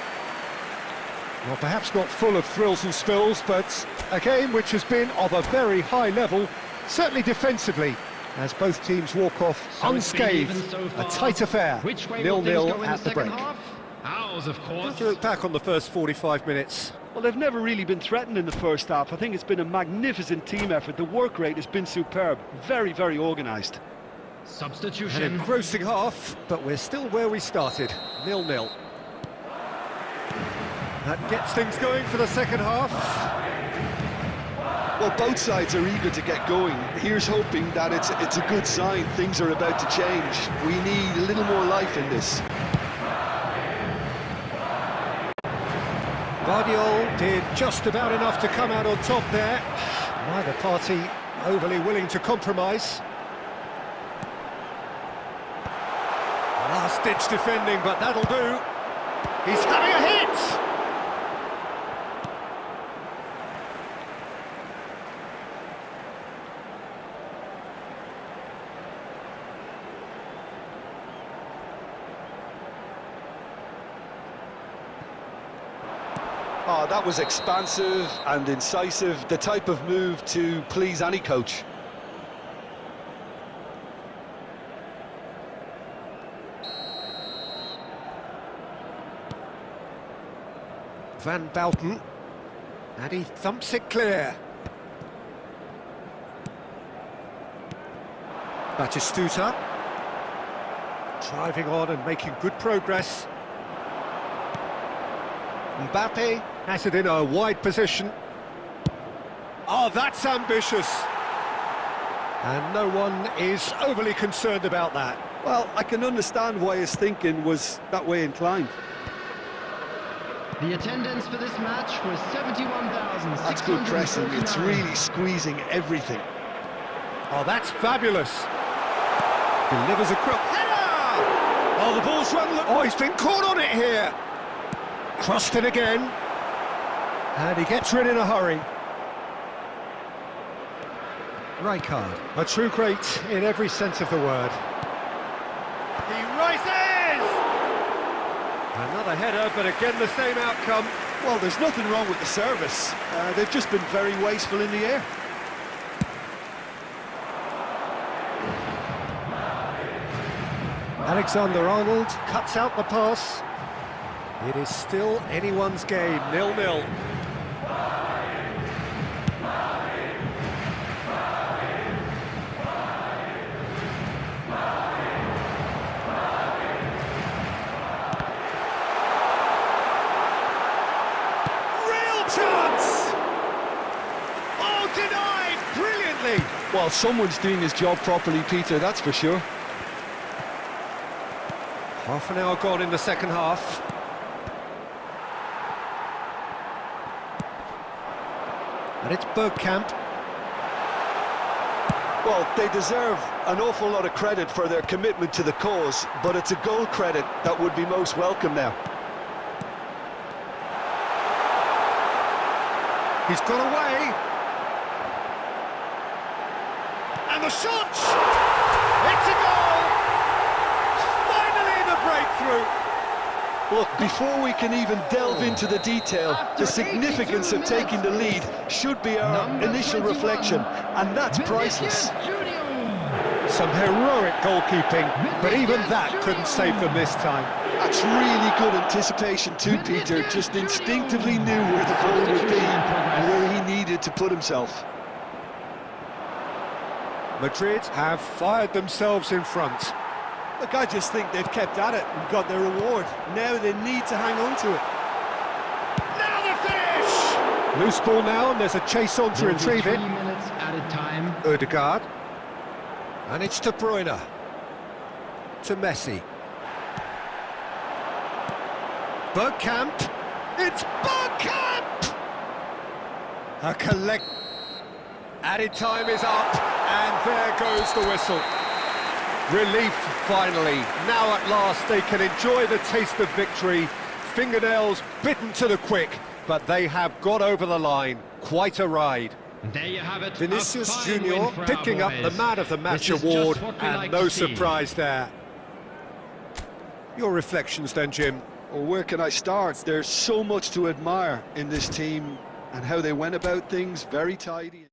Well, perhaps not full of thrills and spills, but a game which has been of a very high level, certainly defensively, as both teams walk off unscathed. A tight affair, 0-0 at the break. Ours, of course. How do you look back on the first 45 minutes? Well, they've never really been threatened in the first half. I think it's been a magnificent team effort. The work rate has been superb. Very, very organised. Substitution. An engrossing half, but we're still where we started, 0-0. That gets things going for the second half. Well, both sides are eager to get going. Here's hoping that it's a good sign. Things are about to change. We need a little more life in this. Guardiola did just about enough to come out on top there. Neither party overly willing to compromise. Last-ditch defending, but that'll do. He's having a hit! Oh, that was expansive and incisive, the type of move to please any coach. Van Belten, and he thumps it clear. Batistuta, driving on and making good progress. Mbappe has it in a wide position. Oh, that's ambitious. And no one is overly concerned about that. Well, I can understand why his thinking was that way inclined. The attendance for this match was 71,600. That's good pressing, it's really squeezing everything. Oh, that's fabulous. Delivers a cross. Header! Oh, the ball's run. Oh, he's been caught on it here. Crossed it again. And he gets rid in a hurry. Rijkaard. A true great in every sense of the word. He rises! Another header, but again the same outcome. Well, there's nothing wrong with the service. They've just been very wasteful in the air. Alexander-Arnold cuts out the pass. It is still anyone's game, 0-0. Real chance! Oh, denied brilliantly! Well, someone's doing his job properly, Peter, that's for sure. Half an hour gone in the second half. And it's Bergkamp. Well, they deserve an awful lot of credit for their commitment to the cause, but it's a goal credit that would be most welcome now. He's got away. And the shot! It's a goal! Finally the breakthrough! Look, before we can even delve into the detail, the significance of taking the lead should be our initial reflection, and that's priceless. Some heroic goalkeeping, but even that couldn't save them this time. That's really good anticipation too, Peter. Just instinctively knew where the ball would be and where he needed to put himself. Madrid have fired themselves in front. Look, I just think they've kept at it and got their reward. Now they need to hang on to it. Now the finish! Loose ball now, and there's a chase on to retrieve it. 3 minutes added time. Odegaard. And it's De Bruyne. To Messi. Bergkamp. It's Bergkamp! A collect... Added time is up, and there goes the whistle. Relief, finally. Now at last they can enjoy the taste of victory. Fingernails bitten to the quick, but they have got over the line. Quite a ride. There you have it. Vinicius Junior picking up the Man of the Match award, and no surprise there. Your reflections then, Jim? Well, where can I start? There's so much to admire in this team and how they went about things, very tidy.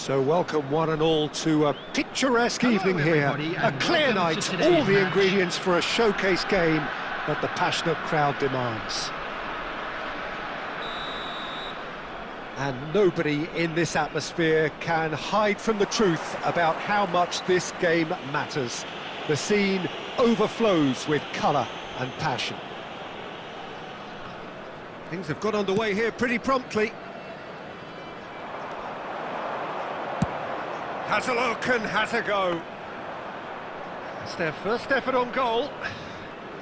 So welcome one and all to a picturesque evening here, a clear night, all the ingredients for a showcase game that the passionate crowd demands. And nobody in this atmosphere can hide from the truth about how much this game matters. The scene overflows with colour and passion. Things have got underway here pretty promptly. Has a look and has a go. It's their first effort on goal.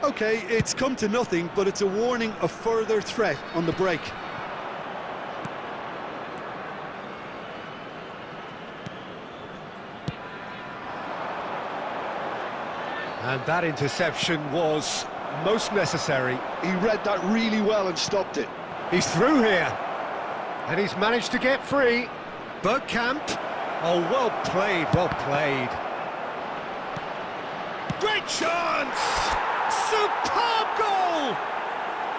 Okay, it's come to nothing, but it's a warning of further threat on the break. And that interception was most necessary. He read that really well and stopped it. He's through here. And he's managed to get free. Bergkamp. Oh, well played, well played. Great chance! Superb goal!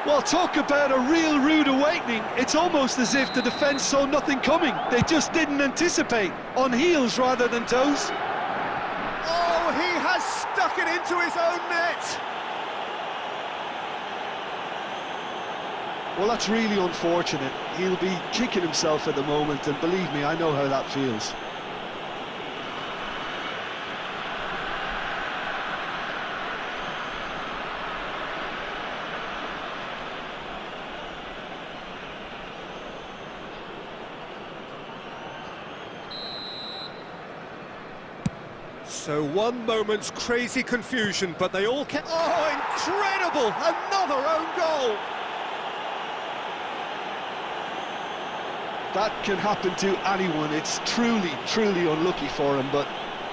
Well, talk about a real rude awakening. It's almost as if the defence saw nothing coming. They just didn't anticipate, on heels rather than toes. Oh, he has stuck it into his own net! Well, that's really unfortunate. He'll be kicking himself at the moment, and believe me, I know how that feels. So one moment's crazy confusion, but they all kept... Oh, incredible! Another own goal! That can happen to anyone. It's truly, truly unlucky for him, but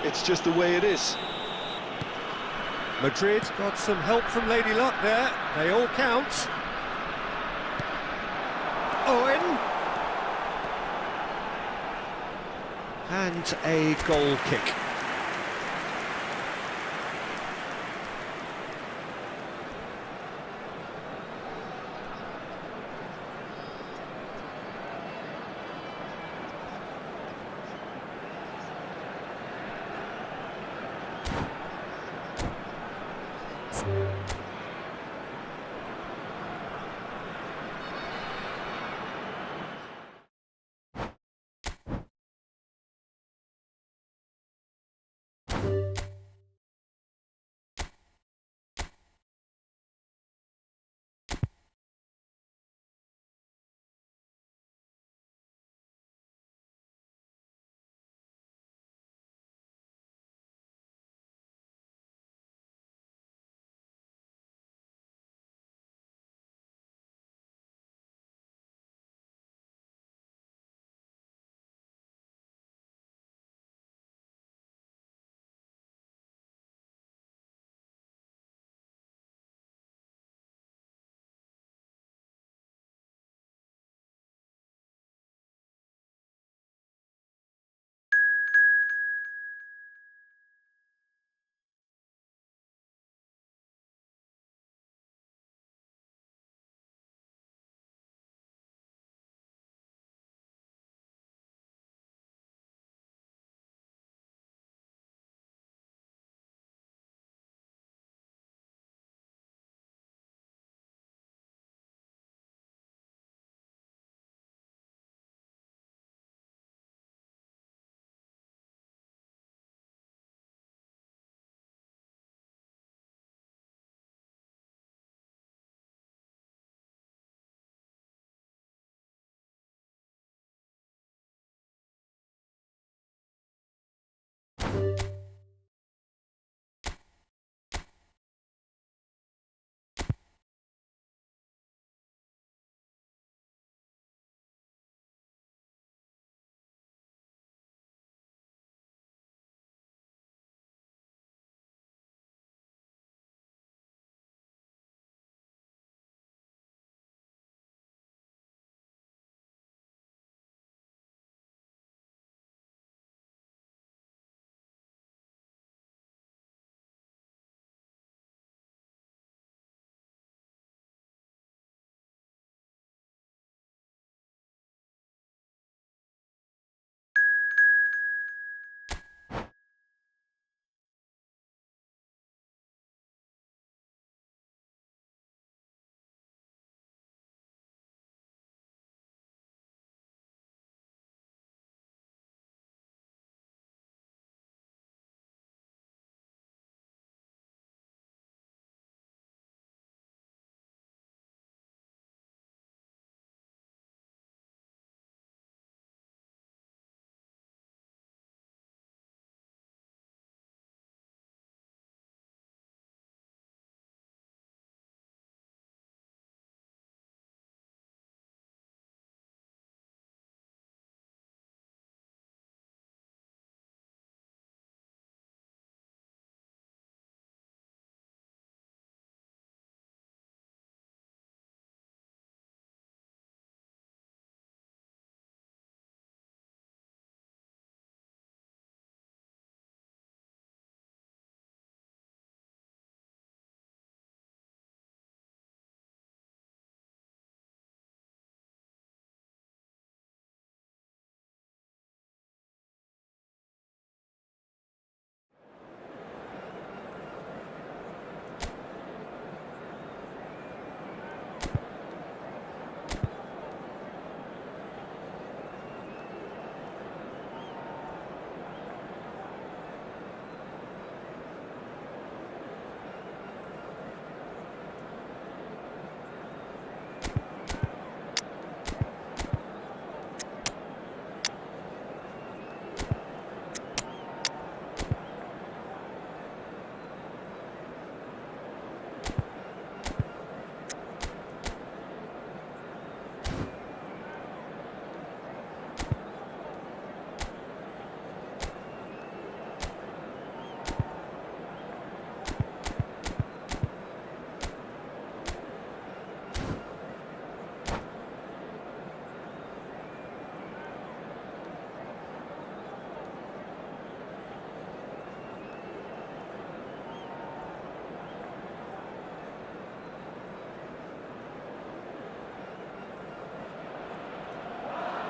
it's just the way it is. Madrid got some help from Lady Luck there. They all count. Owen. And a goal kick.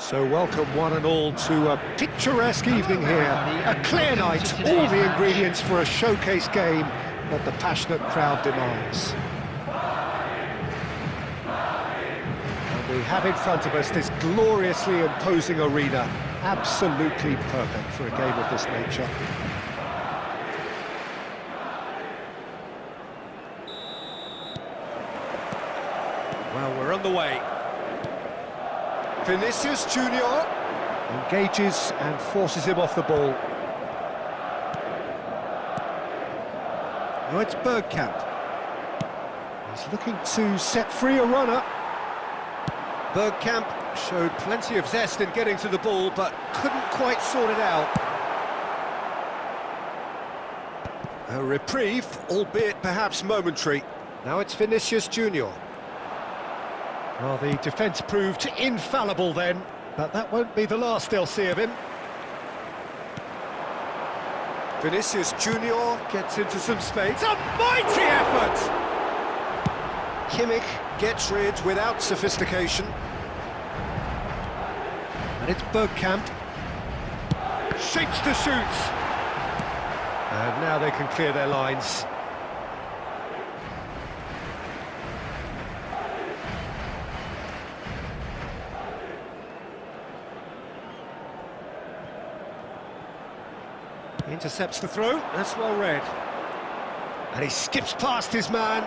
So welcome one and all to a picturesque evening here. A clear night, all the ingredients for a showcase game that the passionate crowd demands. And we have in front of us this gloriously imposing arena, absolutely perfect for a game of this nature. Well, we're on the way. Vinicius Junior engages and forces him off the ball. Now it's Bergkamp. He's looking to set free a runner. Bergkamp showed plenty of zest in getting to the ball, but couldn't quite sort it out. A reprieve, albeit perhaps momentary. Now it's Vinicius Junior. Well, the defence proved infallible then, but that won't be the last they'll see of him. Vinicius Junior gets into some space. A mighty effort! Kimmich gets rid without sophistication. And it's Bergkamp. Shapes to shoot. And now they can clear their lines. Intercepts the throw, that's well read. And he skips past his man.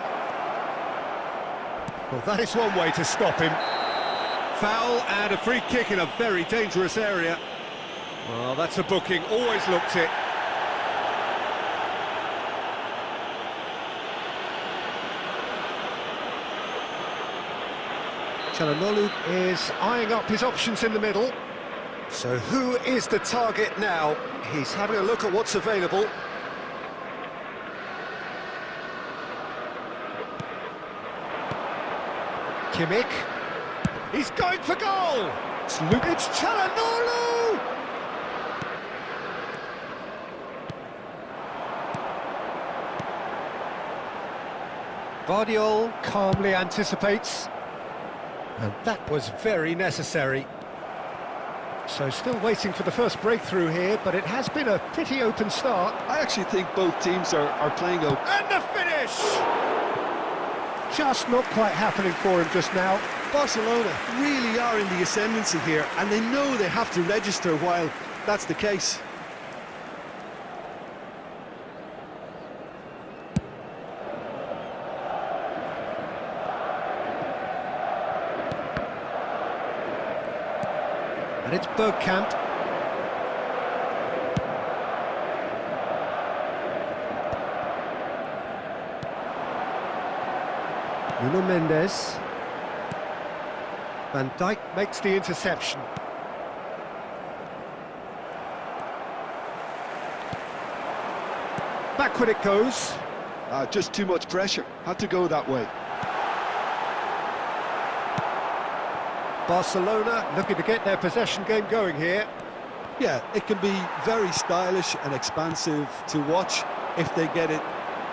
Well, that is one way to stop him. Foul and a free kick in a very dangerous area. Well, that's a booking, always looked it. Çalhanoğlu is eyeing up his options in the middle. So who is the target now? He's having a look at what's available. Kimmich. He's going for goal! It's Çalhanoğlu! Guardiola calmly anticipates. And that was very necessary. So still waiting for the first breakthrough here, but it has been a pretty open start. I actually think both teams are playing open. And the finish! Just not quite happening for him just now. Barcelona really are in the ascendancy here, and they know they have to register while that's the case. And it's Bergkamp. Nuno Mendes. Van Dijk makes the interception. Backward it goes. Just too much pressure. Had to go that way. Barcelona looking to get their possession game going here. Yeah, it can be very stylish and expansive to watch if they get it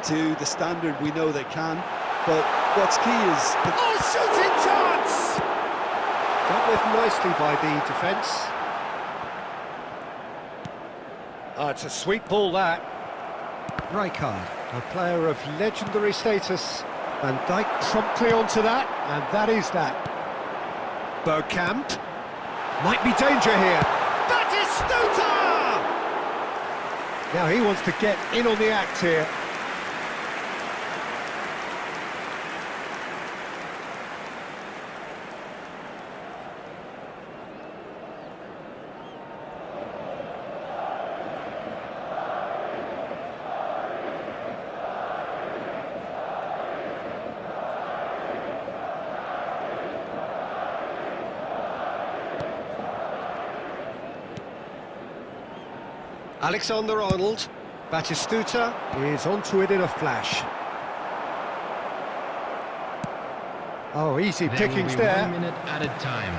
to the standard we know they can. But what's key is... Oh, shooting chance! Dealt with nicely by the defence. Oh, it's a sweet ball, that. Rijkaard, a player of legendary status. Van Dijk promptly onto that, and that is that. Bergkamp. Might be danger here. Batistuta! Now he wants to get in on the act here. Alexander-Arnold. Batistuta is onto it in a flash. Oh, easy pickings there. 1 minute added time.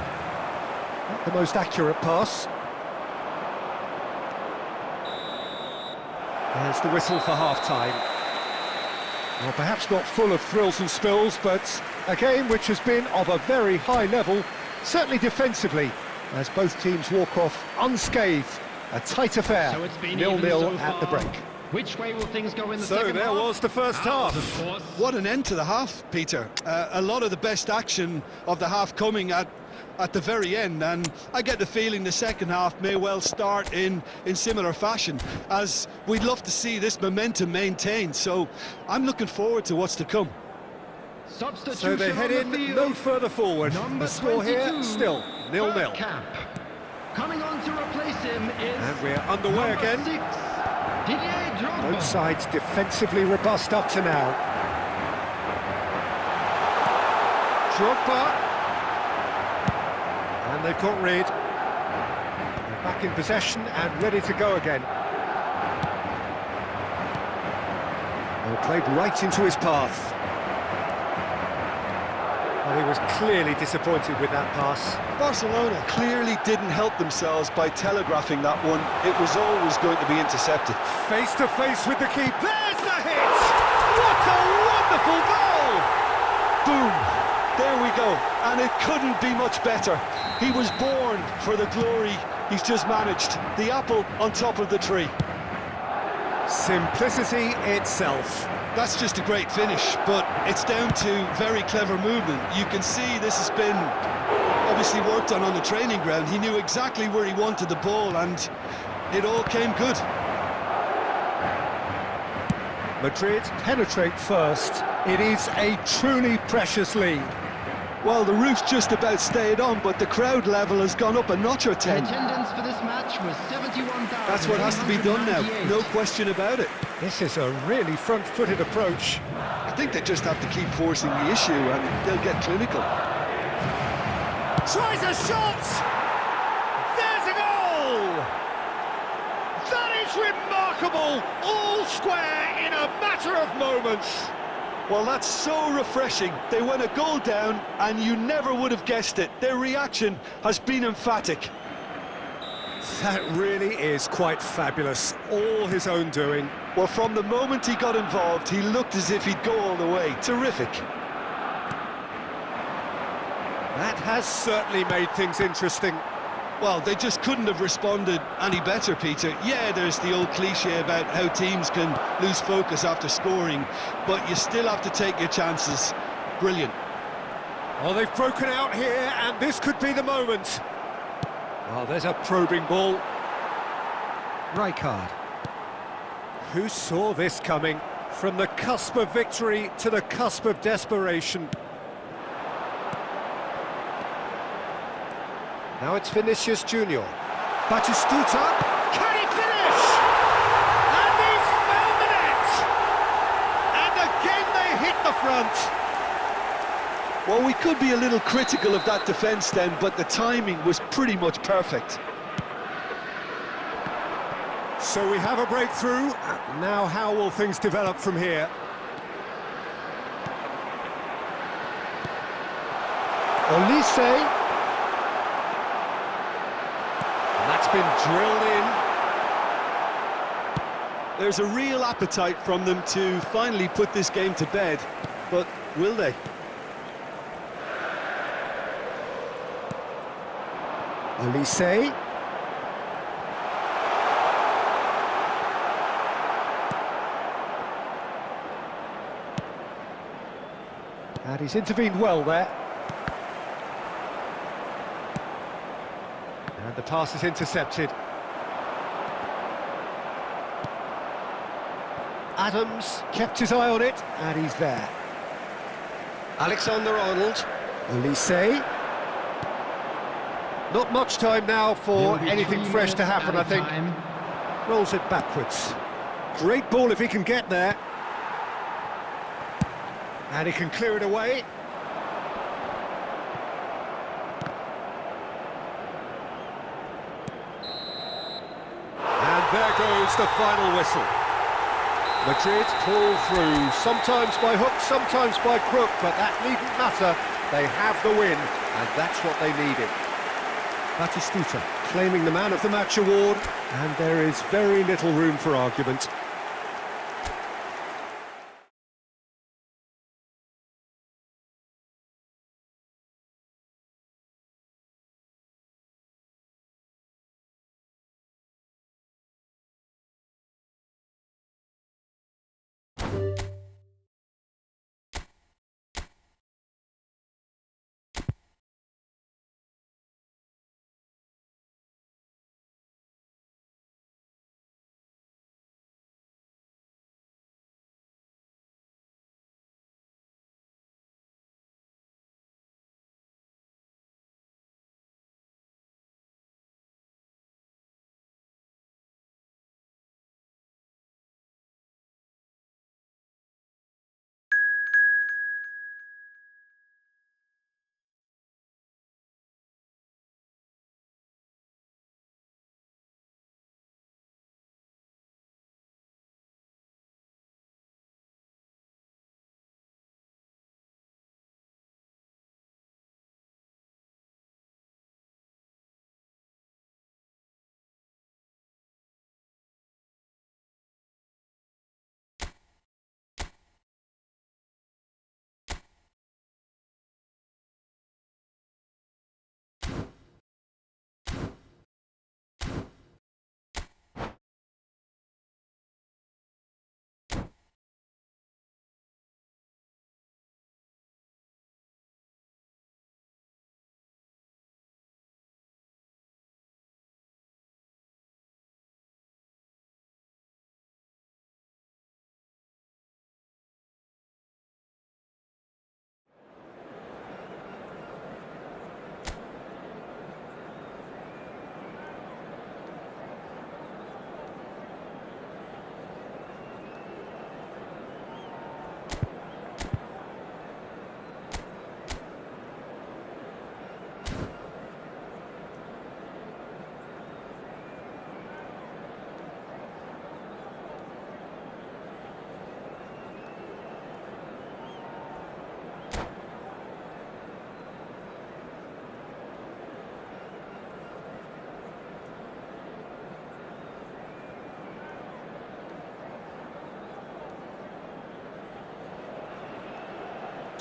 Not the most accurate pass. There's the whistle for half-time. Well, perhaps not full of thrills and spills, but a game which has been of a very high level, certainly defensively. as both teams walk off unscathed. A tight affair, So it's been 0-0 even so at the far. break. Which way will things go in the So second there half? was the first half. Of course. What an end to the half, Peter. A lot of the best action of the half coming at the very end, and I get the feeling the second half may well start in similar fashion, as we'd love to see this momentum maintained. So I'm looking forward to what's to come. Substitution So they head on the in field. no further forward. Number The score here 22, still 0-0. Camp. Coming on to replace him is And we're underway number again. 6, Didier Drogba. Both sides defensively robust up to now. Drogba. And they've got rid. They're back in possession and ready to go again. Well, played right into his path. Well, he was clearly disappointed with that pass. Barcelona clearly didn't help themselves by telegraphing that one. It was always going to be intercepted. Face to face with the keeper. There's the hit! What a wonderful goal! Boom! There we go. And it couldn't be much better. He was born for the glory he's just managed. The apple on top of the tree. Simplicity itself. That's just a great finish, but it's down to very clever movement. You can see this has been obviously worked on the training ground. He knew exactly where he wanted the ball, and it all came good. Madrid penetrate first. It is a truly precious lead. Well, the roof's just about stayed on, but the crowd level has gone up a notch or The 10. attendance for this match was 71,000. That's what has to be done now, no question about it. This is a really front-footed approach. I think they just have to keep forcing the issue and they'll get clinical. Tries a shot! There's a goal! That is remarkable! All square in a matter of moments. Well, that's so refreshing. They went a goal down and you never would have guessed it. Their reaction has been emphatic. That really is quite fabulous. All his own doing. Well, from the moment he got involved, he looked as if he'd go all the way. Terrific. That has certainly made things interesting. Well, they just couldn't have responded any better, Peter. Yeah, there's the old cliche about how teams can lose focus after scoring, but you still have to take your chances. Brilliant. Oh, they've broken out here, and this could be the moment. Oh, there's a probing ball. Rijkaard. Who saw this coming? From the cusp of victory to the cusp of desperation. Now it's Vinicius Junior. Batistuta. Can he finish? And he's found the net! And again they hit the front. Well, we could be a little critical of that defence then, but the timing was pretty much perfect. So we have a breakthrough. Now how will things develop from here? Olise. That's been drilled in. There's a real appetite from them to finally put this game to bed, but will they? Olise. And he's intervened well there. And the pass is intercepted. Adams kept his eye on it, and he's there. Alexander-Arnold. Olise. Not much time now for anything fresh to happen, I think. Rolls it backwards. Great ball if he can get there. And he can clear it away. And there goes the final whistle. Madrid pull through, sometimes by hook, sometimes by crook, but that needn't matter. They have the win, and that's what they needed. Batistuta claiming the Man of the Match award, and there is very little room for argument.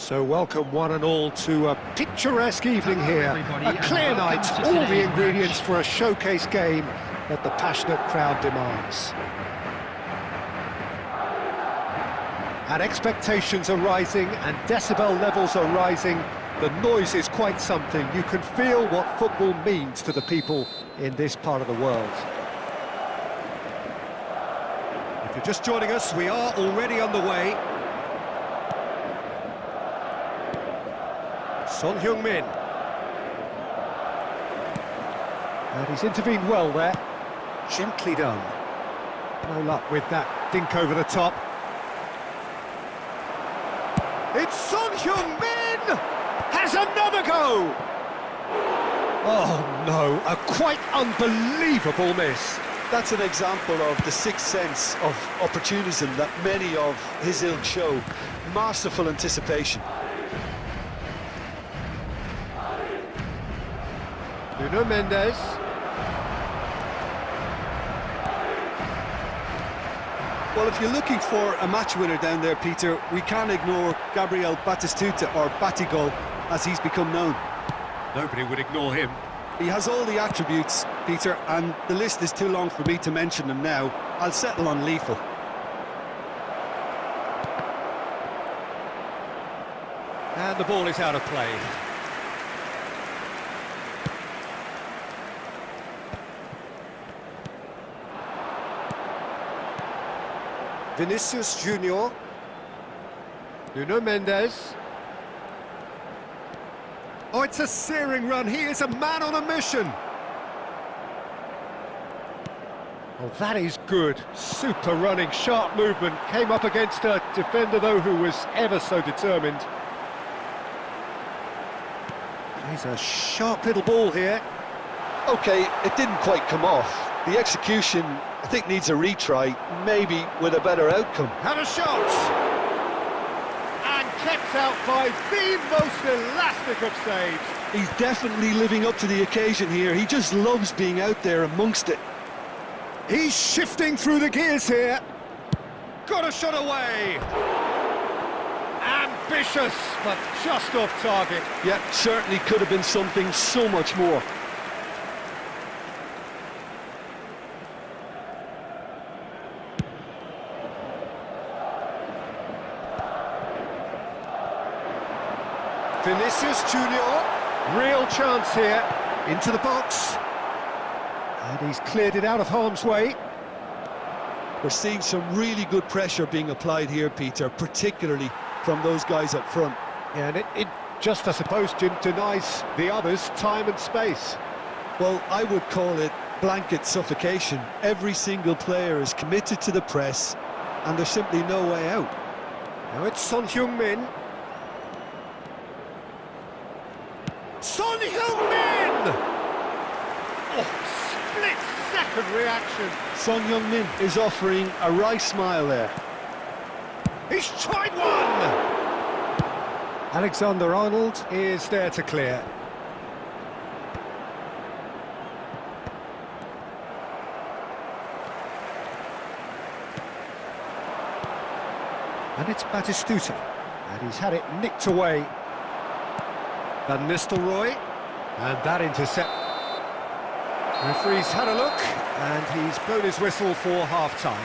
So welcome one and all to a picturesque evening here. A clear night, all the ingredients for a showcase game that the passionate crowd demands. And expectations are rising and decibel levels are rising. The noise is quite something. You can feel what football means to the people in this part of the world. If you're just joining us, we are already on the way. Son Heung-min. And he's intervened well there. Gently done. No luck with that dink over the top. It's Son Heung-min! Has another go! Oh no, a quite unbelievable miss. That's an example of the sixth sense of opportunism that many of his ilk show. Masterful anticipation. Nuno Mendes. Well, if you're looking for a match winner down there, Peter, we can't ignore Gabriel Batistuta, or Batigol, as he's become known. Nobody would ignore him. He has all the attributes, Peter, and the list is too long for me to mention them now. I'll settle on lethal. And the ball is out of play. Vinicius Junior. Nuno Mendes. Oh, it's a searing run. He is a man on a mission. Oh, that is good. Super running, sharp movement. Came up against a defender, though, who was ever so determined. He's a sharp little ball here. OK, it didn't quite come off. The execution, I think, needs a retry, maybe with a better outcome. Had a shot! And kept out by the most elastic of saves. He's definitely living up to the occasion here. He just loves being out there amongst it. He's shifting through the gears here. Got a shot away. Ambitious, but just off target. Yeah, certainly could have been something so much more. Vinicius Junior, real chance here, into the box. And he's cleared it out of harm's way. We're seeing some really good pressure being applied here, Peter, particularly from those guys up front. Yeah, and it just, I suppose, Jim, denies the others time and space. Well, I would call it blanket suffocation. Every single player is committed to the press, and there's simply no way out. Now it's Son Heung-min. Son Heung-min! Oh, split-second reaction. Son Heung-min is offering a wry smile there. He's tried one! Alexander-Arnold is there to clear. And it's Batistuta, and he's had it nicked away. Van Nistelrooy, and that intercept. Referee's had a look, and he's blown his whistle for half-time.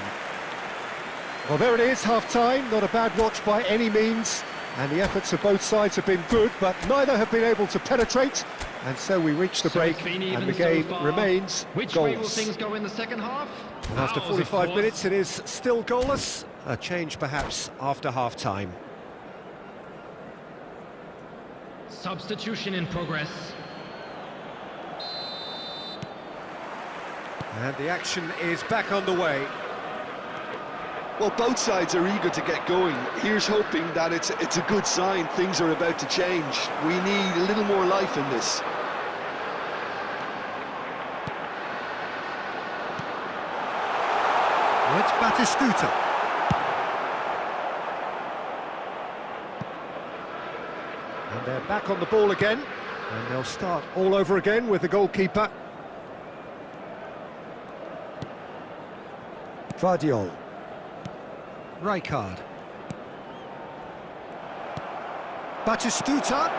Well, there it is, half-time, not a bad watch by any means, and the efforts of both sides have been good, but neither have been able to penetrate, and so we reach the break, and the game remains Which goalless. way will things go in the second half? And after Ours, of 45 course. minutes, it is still goalless. A change, perhaps, after half-time. Substitution in progress. And the action is back underway. Well, both sides are eager to get going. Here's hoping that it's a good sign. Things are about to change. We need a little more life in this. Well, it's Batistuta. And they're back on the ball again. And they'll start all over again with the goalkeeper. Vardiol. Rijkaard. Batistuta.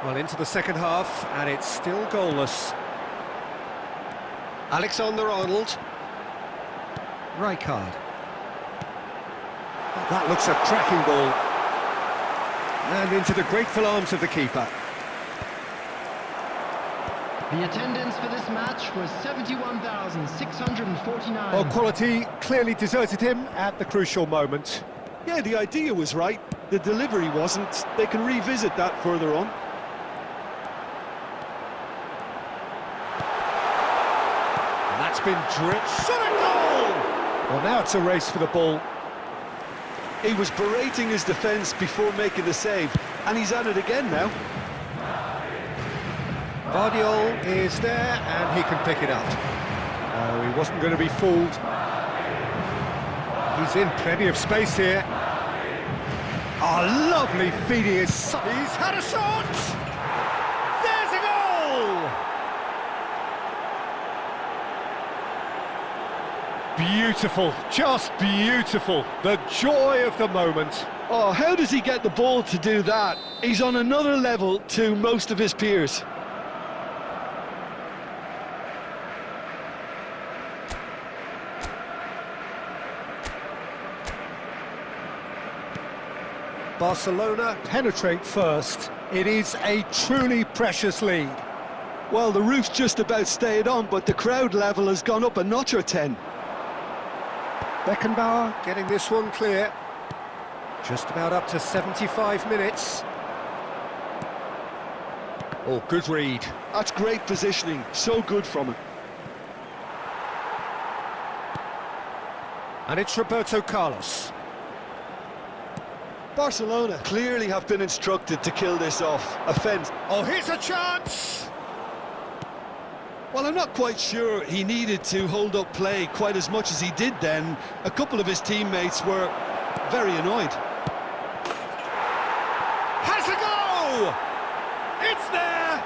Well, into the second half, and it's still goalless. Alexander-Arnold. Rijkaard. That looks a cracking ball. And into the grateful arms of the keeper. The attendance for this match was 71,649. Well, quality clearly deserted him at the crucial moment. Yeah, the idea was right. The delivery wasn't. They can revisit that further on. And that's been drilled. Shot a goal! Well, now it's a race for the ball. He was berating his defence before making the save, and he's at it again now. Vardiol is there, and he can pick it up. Oh, he wasn't going to be fooled. He's in plenty of space here. Oh, lovely feeding his son. He's had a shot! There's a goal! Beautiful, just beautiful. The joy of the moment. Oh, how does he get the ball to do that? He's on another level to most of his peers. Barcelona penetrate first. It is a truly precious lead. Well, the roof's just about stayed on, but the crowd level has gone up a notch or 10. Beckenbauer getting this one clear. Just about up to 75 minutes. Oh, good read. That's great positioning, so good from him. And it's Roberto Carlos. Barcelona clearly have been instructed to kill this off. Offence. Oh, here's a chance! Well, I'm not quite sure he needed to hold up play quite as much as he did then. A couple of his teammates were very annoyed. Has a go! It's there!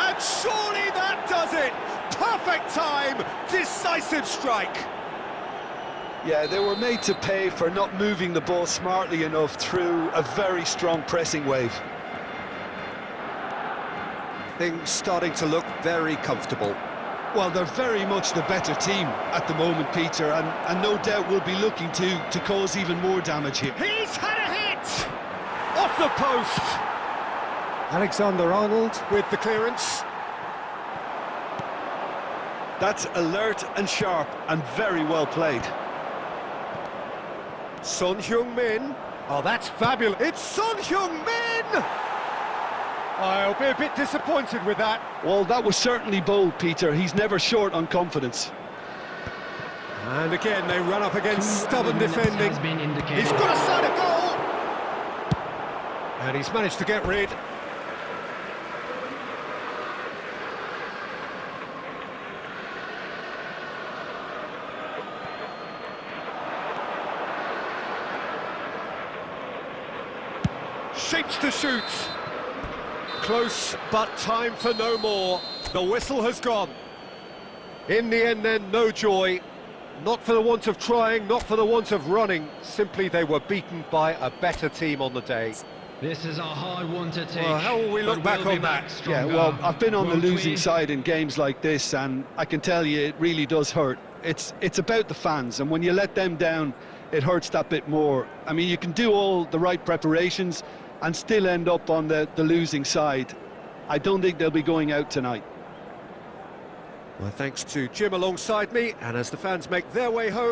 And surely that does it! Perfect time! Decisive strike! Yeah, they were made to pay for not moving the ball smartly enough through a very strong pressing wave. Things starting to look very comfortable. Well, they're very much the better team at the moment, Peter, and no doubt will be looking to cause even more damage here. He's had a hit! the post. Alexander-Arnold with the clearance. That's alert and sharp and very well played. Son Heung-min. Oh, that's fabulous. It's Son Heung-min! I'll be a bit disappointed with that. Well, that was certainly bold, Peter. He's never short on confidence. And again, they run up against stubborn defending. He's got a sight of goal! And he's managed to get rid. Shapes to shoot. Close, but time for no more. The whistle has gone. In the end then, no joy. Not for the want of trying, not for the want of running. Simply they were beaten by a better team on the day. This is a hard one to take. Well, how will we look back on that? Yeah, well, I've been on the losing we? side in games like this, and I can tell you it really does hurt. It's about the fans, and when you let them down, it hurts that bit more. I mean, you can do all the right preparations and still end up on the losing side. I don't think they'll be going out tonight. Well, thanks to Jim alongside me, and as the fans make their way home,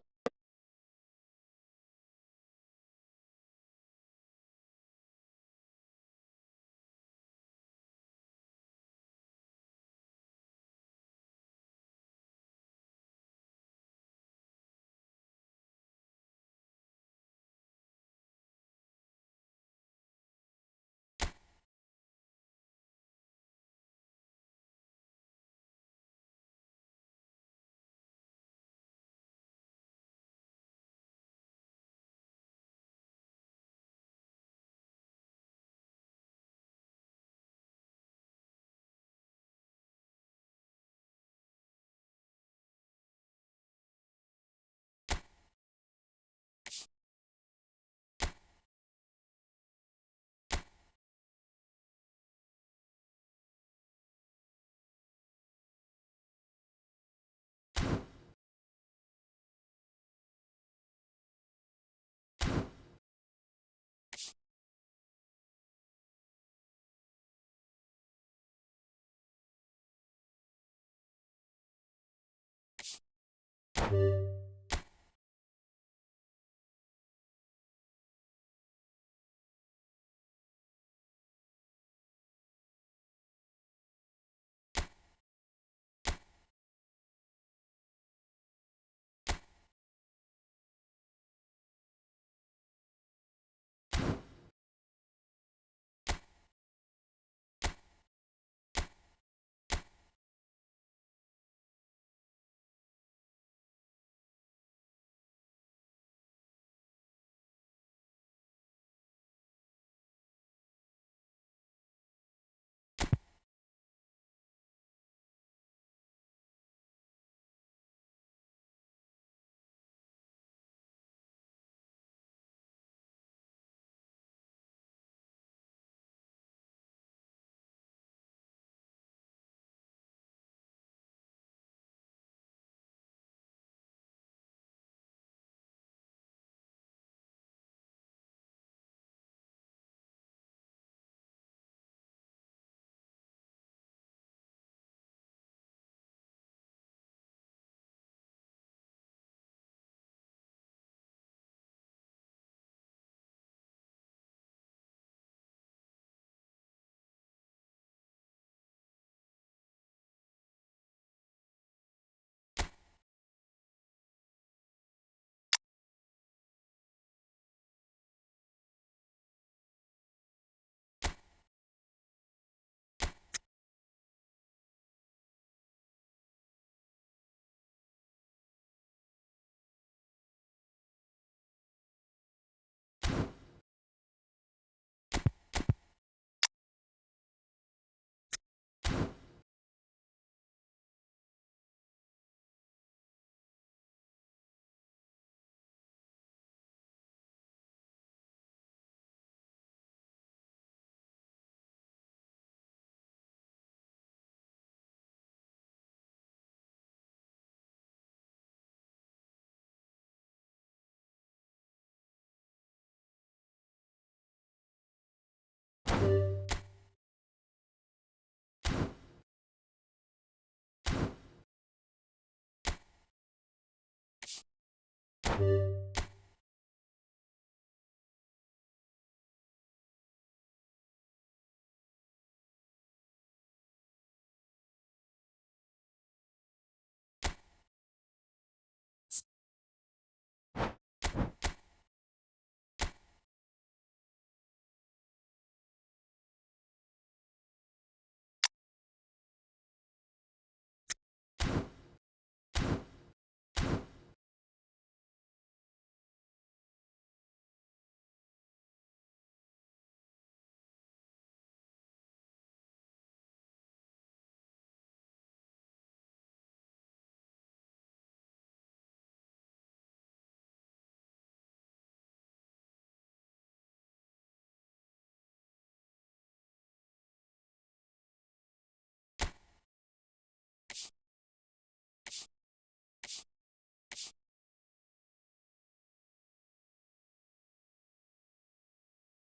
it.